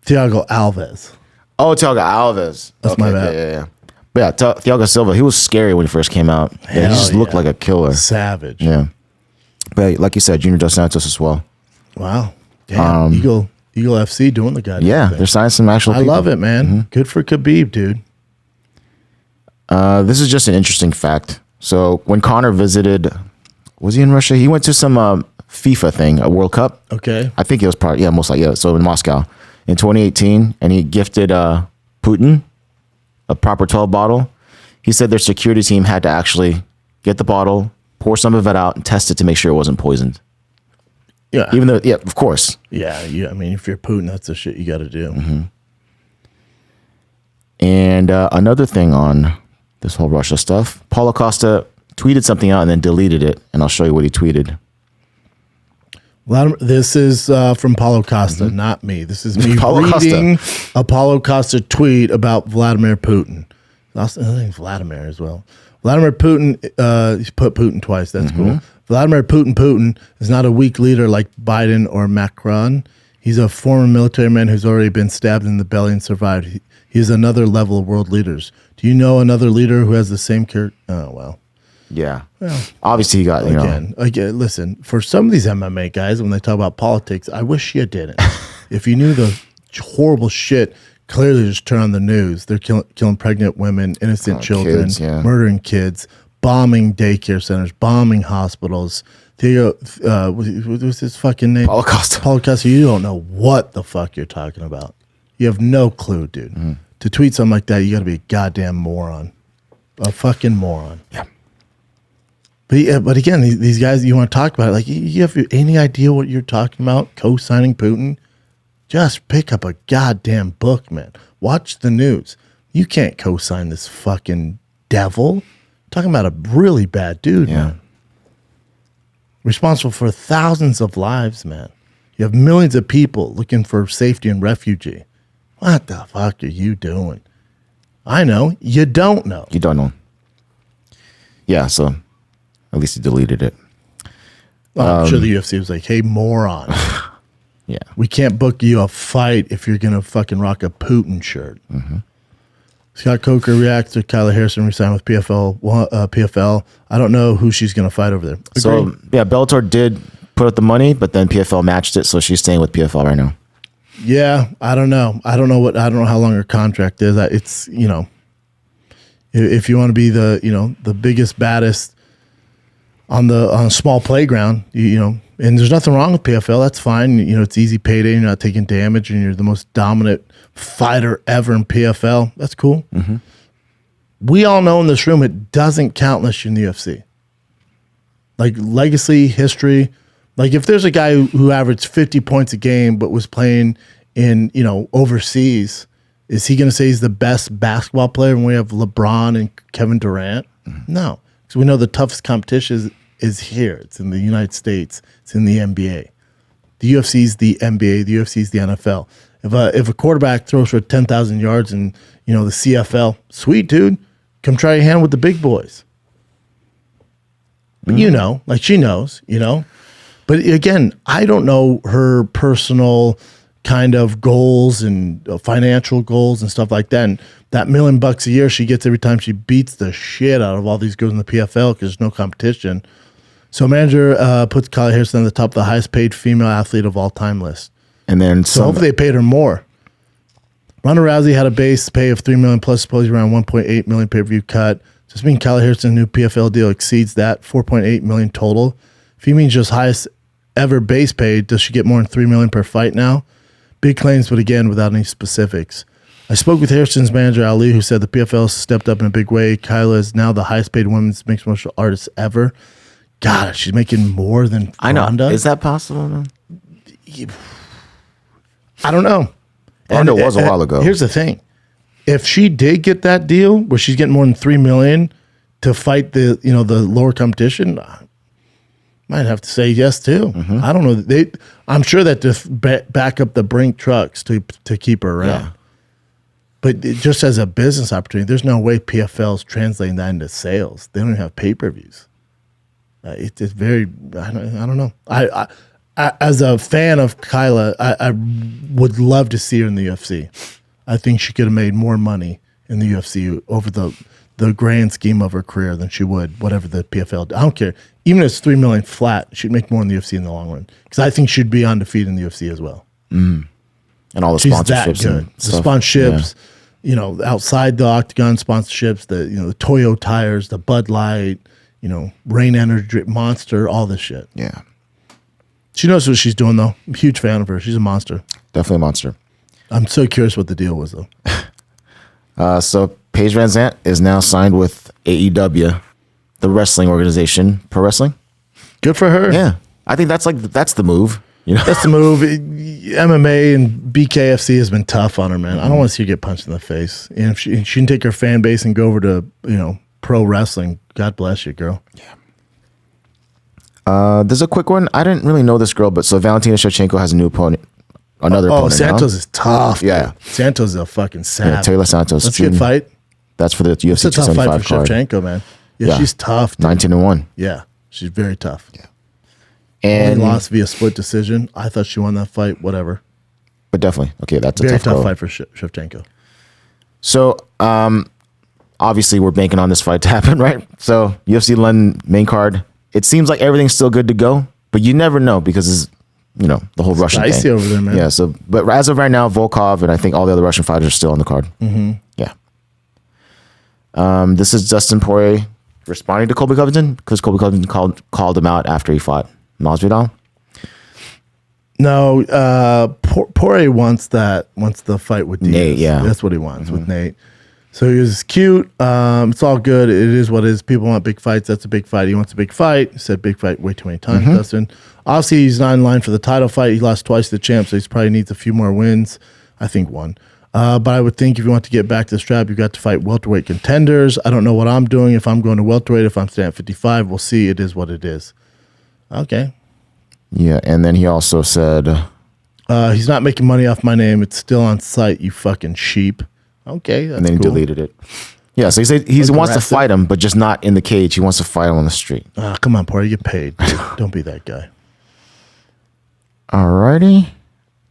[SPEAKER 2] Thiago Alves.
[SPEAKER 3] Oh, Thiago Alves.
[SPEAKER 2] That's my bad.
[SPEAKER 3] Yeah. But yeah, Thiago Silva, he was scary when he first came out. Yeah, he just looked like a killer.
[SPEAKER 2] Savage.
[SPEAKER 3] Yeah. But like you said, Junior Dos Santos as well.
[SPEAKER 2] Wow. Damn. Eagle FC doing the goddamn thing.
[SPEAKER 3] They're signing some actual people.
[SPEAKER 2] I love it, man. Mm-hmm. Good for Khabib, dude.
[SPEAKER 3] This is just an interesting fact. So when Conor visited, was he in Russia? He went to some FIFA thing, a World Cup.
[SPEAKER 2] Okay.
[SPEAKER 3] I think it was most likely, yeah. So in Moscow in 2018, and he gifted Putin a proper 12 bottle. He said their security team had to actually get the bottle, pour some of it out, and test it to make sure it wasn't poisoned.
[SPEAKER 2] Yeah.
[SPEAKER 3] Even though, yeah, of course.
[SPEAKER 2] Yeah. I mean, if you're Putin, that's the shit you got to do.
[SPEAKER 3] Mm-hmm. And another thing on this whole Russia stuff, Paulo Costa tweeted something out and then deleted it, and I'll show you what he tweeted.
[SPEAKER 2] This is from Paulo Costa, not me. This is me reading a Paulo Costa tweet about Vladimir Putin. I think Vladimir as well. Vladimir Putin, he's put Putin twice. That's cool. Vladimir Putin is not a weak leader like Biden or Macron. He's a former military man who's already been stabbed in the belly and survived. He is another level of world leaders. Do you know another leader who has the same character? Oh, well.
[SPEAKER 3] Yeah. Well, obviously, he got,
[SPEAKER 2] again, listen, for some of these MMA guys, when they talk about politics, I wish you didn't. If you knew the horrible shit, clearly just turn on the news. They're killing pregnant women, innocent children, murdering kids, bombing daycare centers, bombing hospitals. What's his fucking name?
[SPEAKER 3] Paulo Costa.
[SPEAKER 2] Paulo Costa, you don't know what the fuck you're talking about. You have no clue, dude. To tweet something like that, you got to be a goddamn moron. A fucking moron.
[SPEAKER 3] Yeah.
[SPEAKER 2] But again, these guys, you want to talk about it, like, you have any idea what you're talking about? Co-signing Putin? Just pick up a goddamn book, man. Watch the news. You can't co-sign this fucking devil. Talking about a really bad dude, man. Responsible for thousands of lives, man. You have millions of people looking for safety and refugee. What the fuck are you doing? I know. You don't know.
[SPEAKER 3] You don't know. Yeah, so at least he deleted it.
[SPEAKER 2] I'm sure the UFC was like, hey, moron.
[SPEAKER 3] Yeah.
[SPEAKER 2] We can't book you a fight if you're going to fucking rock a Putin shirt. Scott Coker reacts to Kyla Harrison resign with PFL. I don't know who she's going to fight over there. Agreed.
[SPEAKER 3] So, yeah, Bellator did put up the money, but then PFL matched it, so she's staying with PFL right now.
[SPEAKER 2] Yeah, I don't know. I don't know how long her contract is. It's, if you want to be the biggest, baddest on a small playground, and there's nothing wrong with PFL. That's fine. It's easy payday. You're not taking damage, and you're the most dominant fighter ever in PFL. That's cool. We all know in this room it doesn't count unless you're in the UFC. Like legacy, history. Like if there's a guy who averaged 50 points a game but was playing in overseas, is he going to say he's the best basketball player when we have LeBron and Kevin Durant? No, because we know the toughest competition is here. It's in the United States. It's in the NBA. The UFC is the NBA. The UFC is the NFL. If a quarterback throws for 10,000 yards in the CFL, sweet dude, come try your hand with the big boys. But like she knows, But again, I don't know her personal kind of goals and financial goals and stuff like that. And that $1 million a year she gets every time she beats the shit out of all these girls in the PFL because there's no competition. So manager puts Kyla Harrison on the top of the highest paid female athlete of all time list.
[SPEAKER 3] And then
[SPEAKER 2] so hopefully they paid her more. Ronda Rousey had a base pay of $3 million plus supposedly around $1.8 million pay-per-view cut. Does this mean Kyla Harrison's new PFL deal exceeds that $4.8 million total? If he means just highest ever base pay, does she get more than $3 million per fight now? Big claims, but again, without any specifics. I spoke with Harrison's manager, Ali, who said the PFL stepped up in a big way. Kyla is now the highest paid women's mixed martial artist ever. God, she's making more than Ronda.
[SPEAKER 3] Is that possible?
[SPEAKER 2] I don't know.
[SPEAKER 3] Ronda was a while ago.
[SPEAKER 2] Here's the thing. If she did get that deal where she's getting more than $3 million to fight the lower competition, might have to say yes too. I don't know. I'm sure that to back up the Brink trucks to keep her around. Yeah. But just as a business opportunity, there's no way PFL is translating that into sales. They don't even have pay-per-views. It's very. I don't know. I as a fan of Kyla, I would love to see her in the UFC. I think she could have made more money in the UFC over the grand scheme of her career than she would whatever the PFL. I don't care. Even if it's $3 million flat, she'd make more in the UFC in the long run. Because I think she'd be undefeated in the UFC as well.
[SPEAKER 3] And all the
[SPEAKER 2] She's
[SPEAKER 3] sponsorships.
[SPEAKER 2] that good.
[SPEAKER 3] And
[SPEAKER 2] The
[SPEAKER 3] stuff.
[SPEAKER 2] sponsorships, outside the octagon sponsorships, the Toyo tires, the Bud Light, Rain Energy, Monster, all this shit.
[SPEAKER 3] Yeah.
[SPEAKER 2] She knows what she's doing, though. I'm a huge fan of her. She's a monster.
[SPEAKER 3] Definitely a monster.
[SPEAKER 2] I'm so curious what the deal was, though.
[SPEAKER 3] So Paige Van Zandt is now signed with AEW, the wrestling organization, pro wrestling.
[SPEAKER 2] Good for her.
[SPEAKER 3] Yeah. I think that's the move.
[SPEAKER 2] That's the move. MMA and BKFC has been tough on her, man. I don't want to see her get punched in the face. And if she can take her fan base and go over to, pro wrestling, God bless you, girl.
[SPEAKER 3] Yeah. There's a quick one. I didn't really know this girl, but so Valentina Shevchenko has a new opponent. Another opponent.
[SPEAKER 2] Santos is tough.
[SPEAKER 3] Yeah.
[SPEAKER 2] Dude. Santos is a fucking savage.
[SPEAKER 3] Yeah, Taylor Santos.
[SPEAKER 2] That's a good fight.
[SPEAKER 3] That's for the UFC
[SPEAKER 2] It's a tough
[SPEAKER 3] 275
[SPEAKER 2] fight for
[SPEAKER 3] card.
[SPEAKER 2] Shevchenko, man. Yeah, she's tough.
[SPEAKER 3] 19-1.
[SPEAKER 2] Yeah, she's very tough.
[SPEAKER 3] Yeah.
[SPEAKER 2] And
[SPEAKER 3] And
[SPEAKER 2] lost via split decision. I thought she won that fight. Whatever.
[SPEAKER 3] but definitely. Okay, that's a
[SPEAKER 2] Very
[SPEAKER 3] tough
[SPEAKER 2] tough
[SPEAKER 3] go.
[SPEAKER 2] fight for Shevchenko.
[SPEAKER 3] So, obviously, we're banking on this fight to happen, right? So, UFC London main card. It seems like everything's still good to go, but you never know because it's, the whole Russian
[SPEAKER 2] Dicey
[SPEAKER 3] thing.
[SPEAKER 2] over there, man.
[SPEAKER 3] Yeah. So, but as of right now, Volkov and I think all the other Russian fighters are still on the card.
[SPEAKER 2] Mm-hmm.
[SPEAKER 3] Yeah. This is Dustin Poirier responding to Colby Covington because Colby Covington called him out after he fought Masvidal.
[SPEAKER 2] No, Poirier wants the fight with Diaz.
[SPEAKER 3] Nate, yeah.
[SPEAKER 2] That's what he wants with Nate. So he was cute. It's all good. It is what it is. People want big fights. That's a big fight. He wants a big fight. He said big fight way too many times, Dustin. Obviously, he's not in line for the title fight. He lost twice to the champ, so he probably needs a few more wins. I think one. But I would think if you want to get back to the strap, you've got to fight welterweight contenders. I don't know what I'm doing. If I'm going to welterweight, if I'm staying at 55, we'll see. It is what it is. Okay.
[SPEAKER 3] Yeah, and then he also said,
[SPEAKER 2] he's not making money off my name. It's still on site, you fucking sheep. Okay, that's
[SPEAKER 3] and then he
[SPEAKER 2] cool.
[SPEAKER 3] deleted it. Yeah, so he said he wants to fight him, but just not in the cage. He wants to fight him on the street.
[SPEAKER 2] Come on, Poirier, you get paid. Dude. Don't be that guy.
[SPEAKER 3] Alrighty.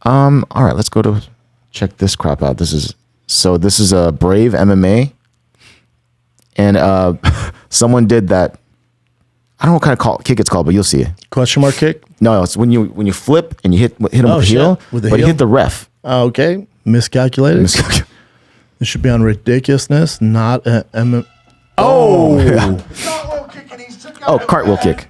[SPEAKER 3] All right, let's go to check this crap out. This is a Brave MMA, and someone did that. I don't know what kind of kick it's called, but you'll see it.
[SPEAKER 2] Question mark kick?
[SPEAKER 3] No, it's when you flip and you hit him with the heel,
[SPEAKER 2] with the
[SPEAKER 3] but
[SPEAKER 2] heel?
[SPEAKER 3] he hit the ref.
[SPEAKER 2] Okay, miscalculated. This should be on ridiculousness, not
[SPEAKER 3] Oh, cartwheel kick.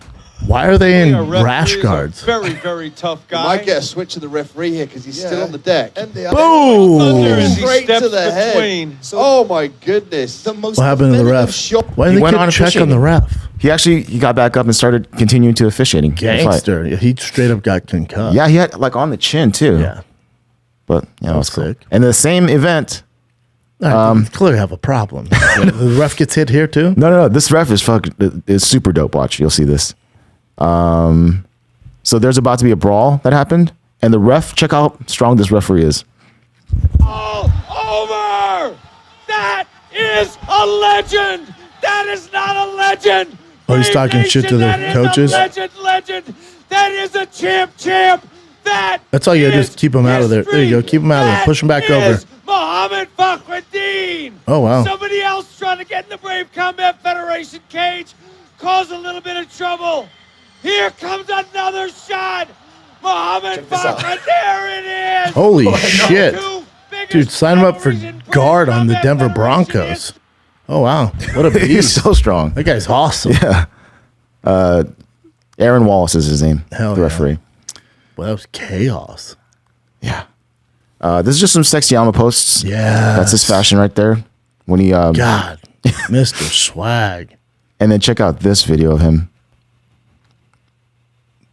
[SPEAKER 2] Why are they in rash guards?
[SPEAKER 11] Very, very tough guy.
[SPEAKER 12] Might get a switch to the referee here because he's still on the deck. And
[SPEAKER 2] Boom!
[SPEAKER 12] Straight to the head. Oh my goodness.
[SPEAKER 2] What happened to the ref? Why didn't they check on the ref?
[SPEAKER 3] He got back up and started continuing to officiating.
[SPEAKER 2] Gangster. Yeah, he straight up got concussed.
[SPEAKER 3] Yeah, he had on the chin too.
[SPEAKER 2] Yeah.
[SPEAKER 3] But yeah, that was cool.
[SPEAKER 2] sick.
[SPEAKER 3] And the same event.
[SPEAKER 2] Clearly have a problem. The ref gets hit here too?
[SPEAKER 3] No. This ref is super dope. Watch, you'll see this. So there's about to be a brawl that happened, and the ref. Check out how strong this referee is.
[SPEAKER 11] All over! That is a legend! That is not a legend!
[SPEAKER 2] Oh, he's talking shit to the coaches?
[SPEAKER 11] Legend! That is a champ!
[SPEAKER 2] That's all you gotta do is keep him out of there. There you go. Keep him out of there. Push him back over.
[SPEAKER 11] Mohammed Fakhreddin!
[SPEAKER 2] Oh, wow.
[SPEAKER 11] Somebody else trying to get in the Brave Combat Federation cage, cause a little bit of trouble. Here comes another shot. Mohammed Fakhreddin, there it is.
[SPEAKER 2] Holy shit. Dude, sign him up for guard on the Denver Broncos. Oh, wow. What a beast.
[SPEAKER 3] He's so strong.
[SPEAKER 2] That guy's awesome.
[SPEAKER 3] Yeah. Aaron Wallace is his name.
[SPEAKER 2] Hell
[SPEAKER 3] the
[SPEAKER 2] yeah.
[SPEAKER 3] referee.
[SPEAKER 2] Well, that was chaos.
[SPEAKER 3] Yeah. This is just some sexy Alma posts.
[SPEAKER 2] Yeah.
[SPEAKER 3] That's his fashion right there. When he
[SPEAKER 2] God, Mr. Swag.
[SPEAKER 3] And then check out this video of him.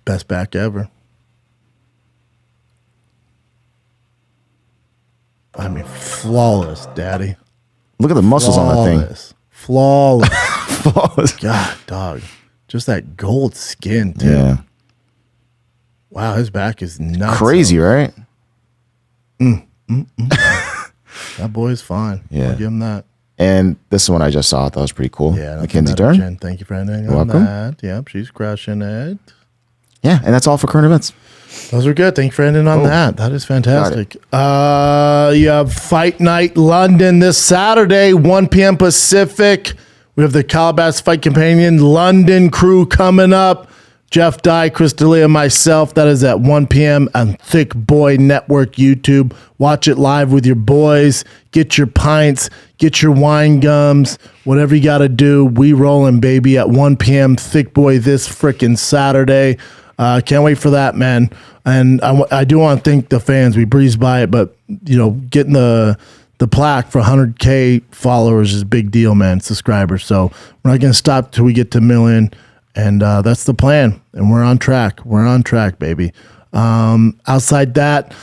[SPEAKER 2] Best back ever. I mean, flawless, daddy.
[SPEAKER 3] Look at the muscles on that thing.
[SPEAKER 2] Flawless.
[SPEAKER 3] Flawless.
[SPEAKER 2] God, dog. Just that gold skin, too.
[SPEAKER 3] Yeah.
[SPEAKER 2] Wow, his back is nuts.
[SPEAKER 3] Crazy, right?
[SPEAKER 2] That boy's fine.
[SPEAKER 3] Yeah.
[SPEAKER 2] I'll give him that.
[SPEAKER 3] And this one I just saw. I thought was pretty cool.
[SPEAKER 2] Yeah.
[SPEAKER 3] Mackenzie Dern.
[SPEAKER 2] Thank you for ending
[SPEAKER 3] You're
[SPEAKER 2] on
[SPEAKER 3] welcome.
[SPEAKER 2] that. Yep, she's crushing it.
[SPEAKER 3] Yeah, and that's all for current events.
[SPEAKER 2] Those are good. Thank you for ending on that. That is fantastic. You have Fight Night London this Saturday, 1 p.m. Pacific. We have the Calabasas Fight Companion London crew coming up. Jeff Dye, Chris D'Elia, myself. That is at 1 p.m. on Thick Boy Network YouTube. Watch it live with your boys. Get your pints. Get your wine gums. Whatever you got to do. We rolling, baby, at 1 p.m. Thick Boy this frickin' Saturday. Can't wait for that, man. And I do want to thank the fans. We breezed by it, but, getting the plaque for 100K followers is a big deal, man, subscribers. So we're not going to stop till we get to $1 million. And that's the plan. And we're on track. We're on track, baby. Outside that,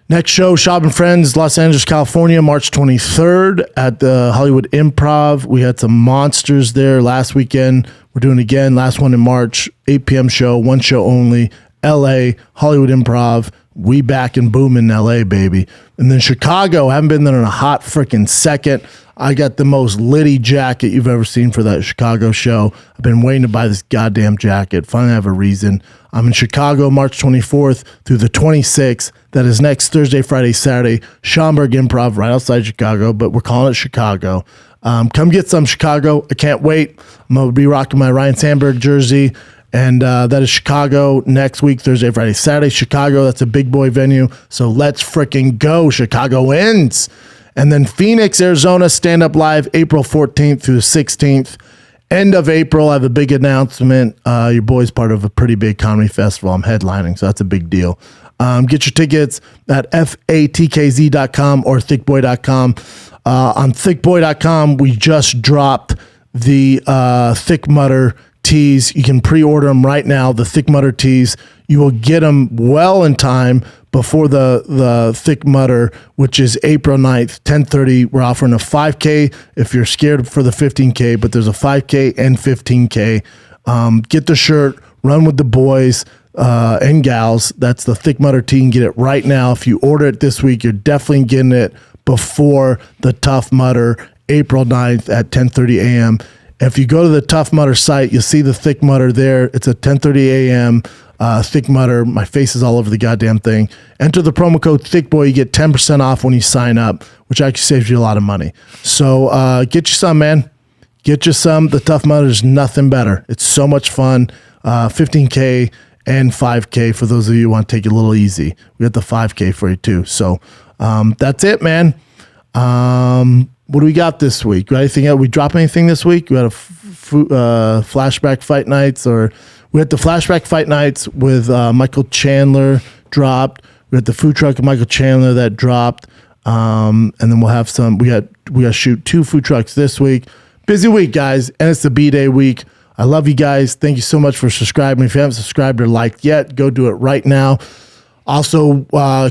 [SPEAKER 2] next show, Schaub and Friends, Los Angeles, California, March 23rd at the Hollywood Improv. We had some monsters there last weekend. We're doing it again. Last one in March, 8 p.m. show, one show only. LA, Hollywood Improv. We back and boom in LA, baby. And then Chicago, haven't been there in a hot freaking second. I got the most litty jacket you've ever seen for that Chicago show. I've been waiting to buy this goddamn jacket. Finally have a reason. I'm in Chicago March 24th through the 26th. That is next Thursday, Friday, Saturday. Schaumburg Improv right outside Chicago, but we're calling it Chicago. Come get some Chicago. I can't wait. I'm going to be rocking my Ryan Sandberg jersey. And that is Chicago next week, Thursday, Friday, Saturday. Chicago, that's a big boy venue. So let's freaking go. Chicagoans. And then Phoenix, Arizona, Stand Up Live, April 14th through the 16th. End of April, I have a big announcement. Your boy's part of a pretty big comedy festival. I'm headlining, so that's a big deal. Get your tickets at fatkz.com or thickboy.com. On thickboy.com, we just dropped the Thick Mutter tees. You can pre-order them right now, the Thick Mutter tees. You will get them well in time before the Thick Mutter, which is April 9th, 10:30. We're offering a 5K if you're scared for the 15K, but there's a 5K and 15K. Get the shirt, run with the boys and gals. That's the Thick Mutter tee. You can get it right now. If you order it this week, you're definitely getting it before the Tough Mudder, April 9th at 10:30 a.m. If you go to the Tough Mudder site, you'll see the Thick Mudder there. It's at 10:30 a.m. Thick Mudder. My face is all over the goddamn thing. Enter the promo code ThickBoy. You get 10% off when you sign up, which actually saves you a lot of money. So get you some, man. Get you some. The Tough Mudder is nothing better. It's so much fun. 15K and 5K for those of you who want to take it a little easy. We got the 5K for you too. So that's it, man. What do we got this week? Anything else? We drop anything this week? We had a flashback fight nights, or we had the flashback fight nights with Michael Chandler dropped. We had the food truck of Michael Chandler that dropped, and then we'll have some. We got to shoot 2 food trucks this week. Busy week, guys, and it's the B-Day week. I love you guys. Thank you so much for subscribing. If you haven't subscribed or liked yet, go do it right now. Also,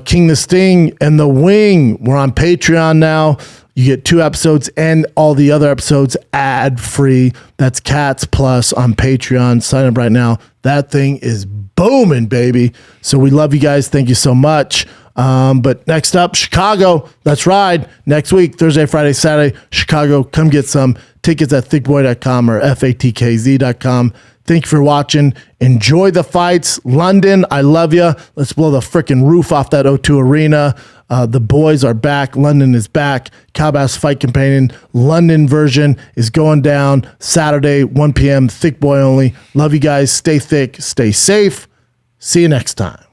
[SPEAKER 2] King the Sting and The Wing, we're on Patreon now. You get 2 episodes and all the other episodes ad-free. That's Cats Plus on Patreon. Sign up right now. That thing is booming, baby. So we love you guys. Thank you so much. But next up, Chicago. Let's ride. Next week, Thursday, Friday, Saturday, Chicago. Come get some tickets at thickboy.com or fatkz.com. Thank you for watching. Enjoy the fights. London, I love you. Let's blow the freaking roof off that O2 Arena. The boys are back. London is back. Calabasas Fight Companion London version is going down Saturday, 1 p.m. Thick Boy only. Love you guys. Stay thick. Stay safe. See you next time.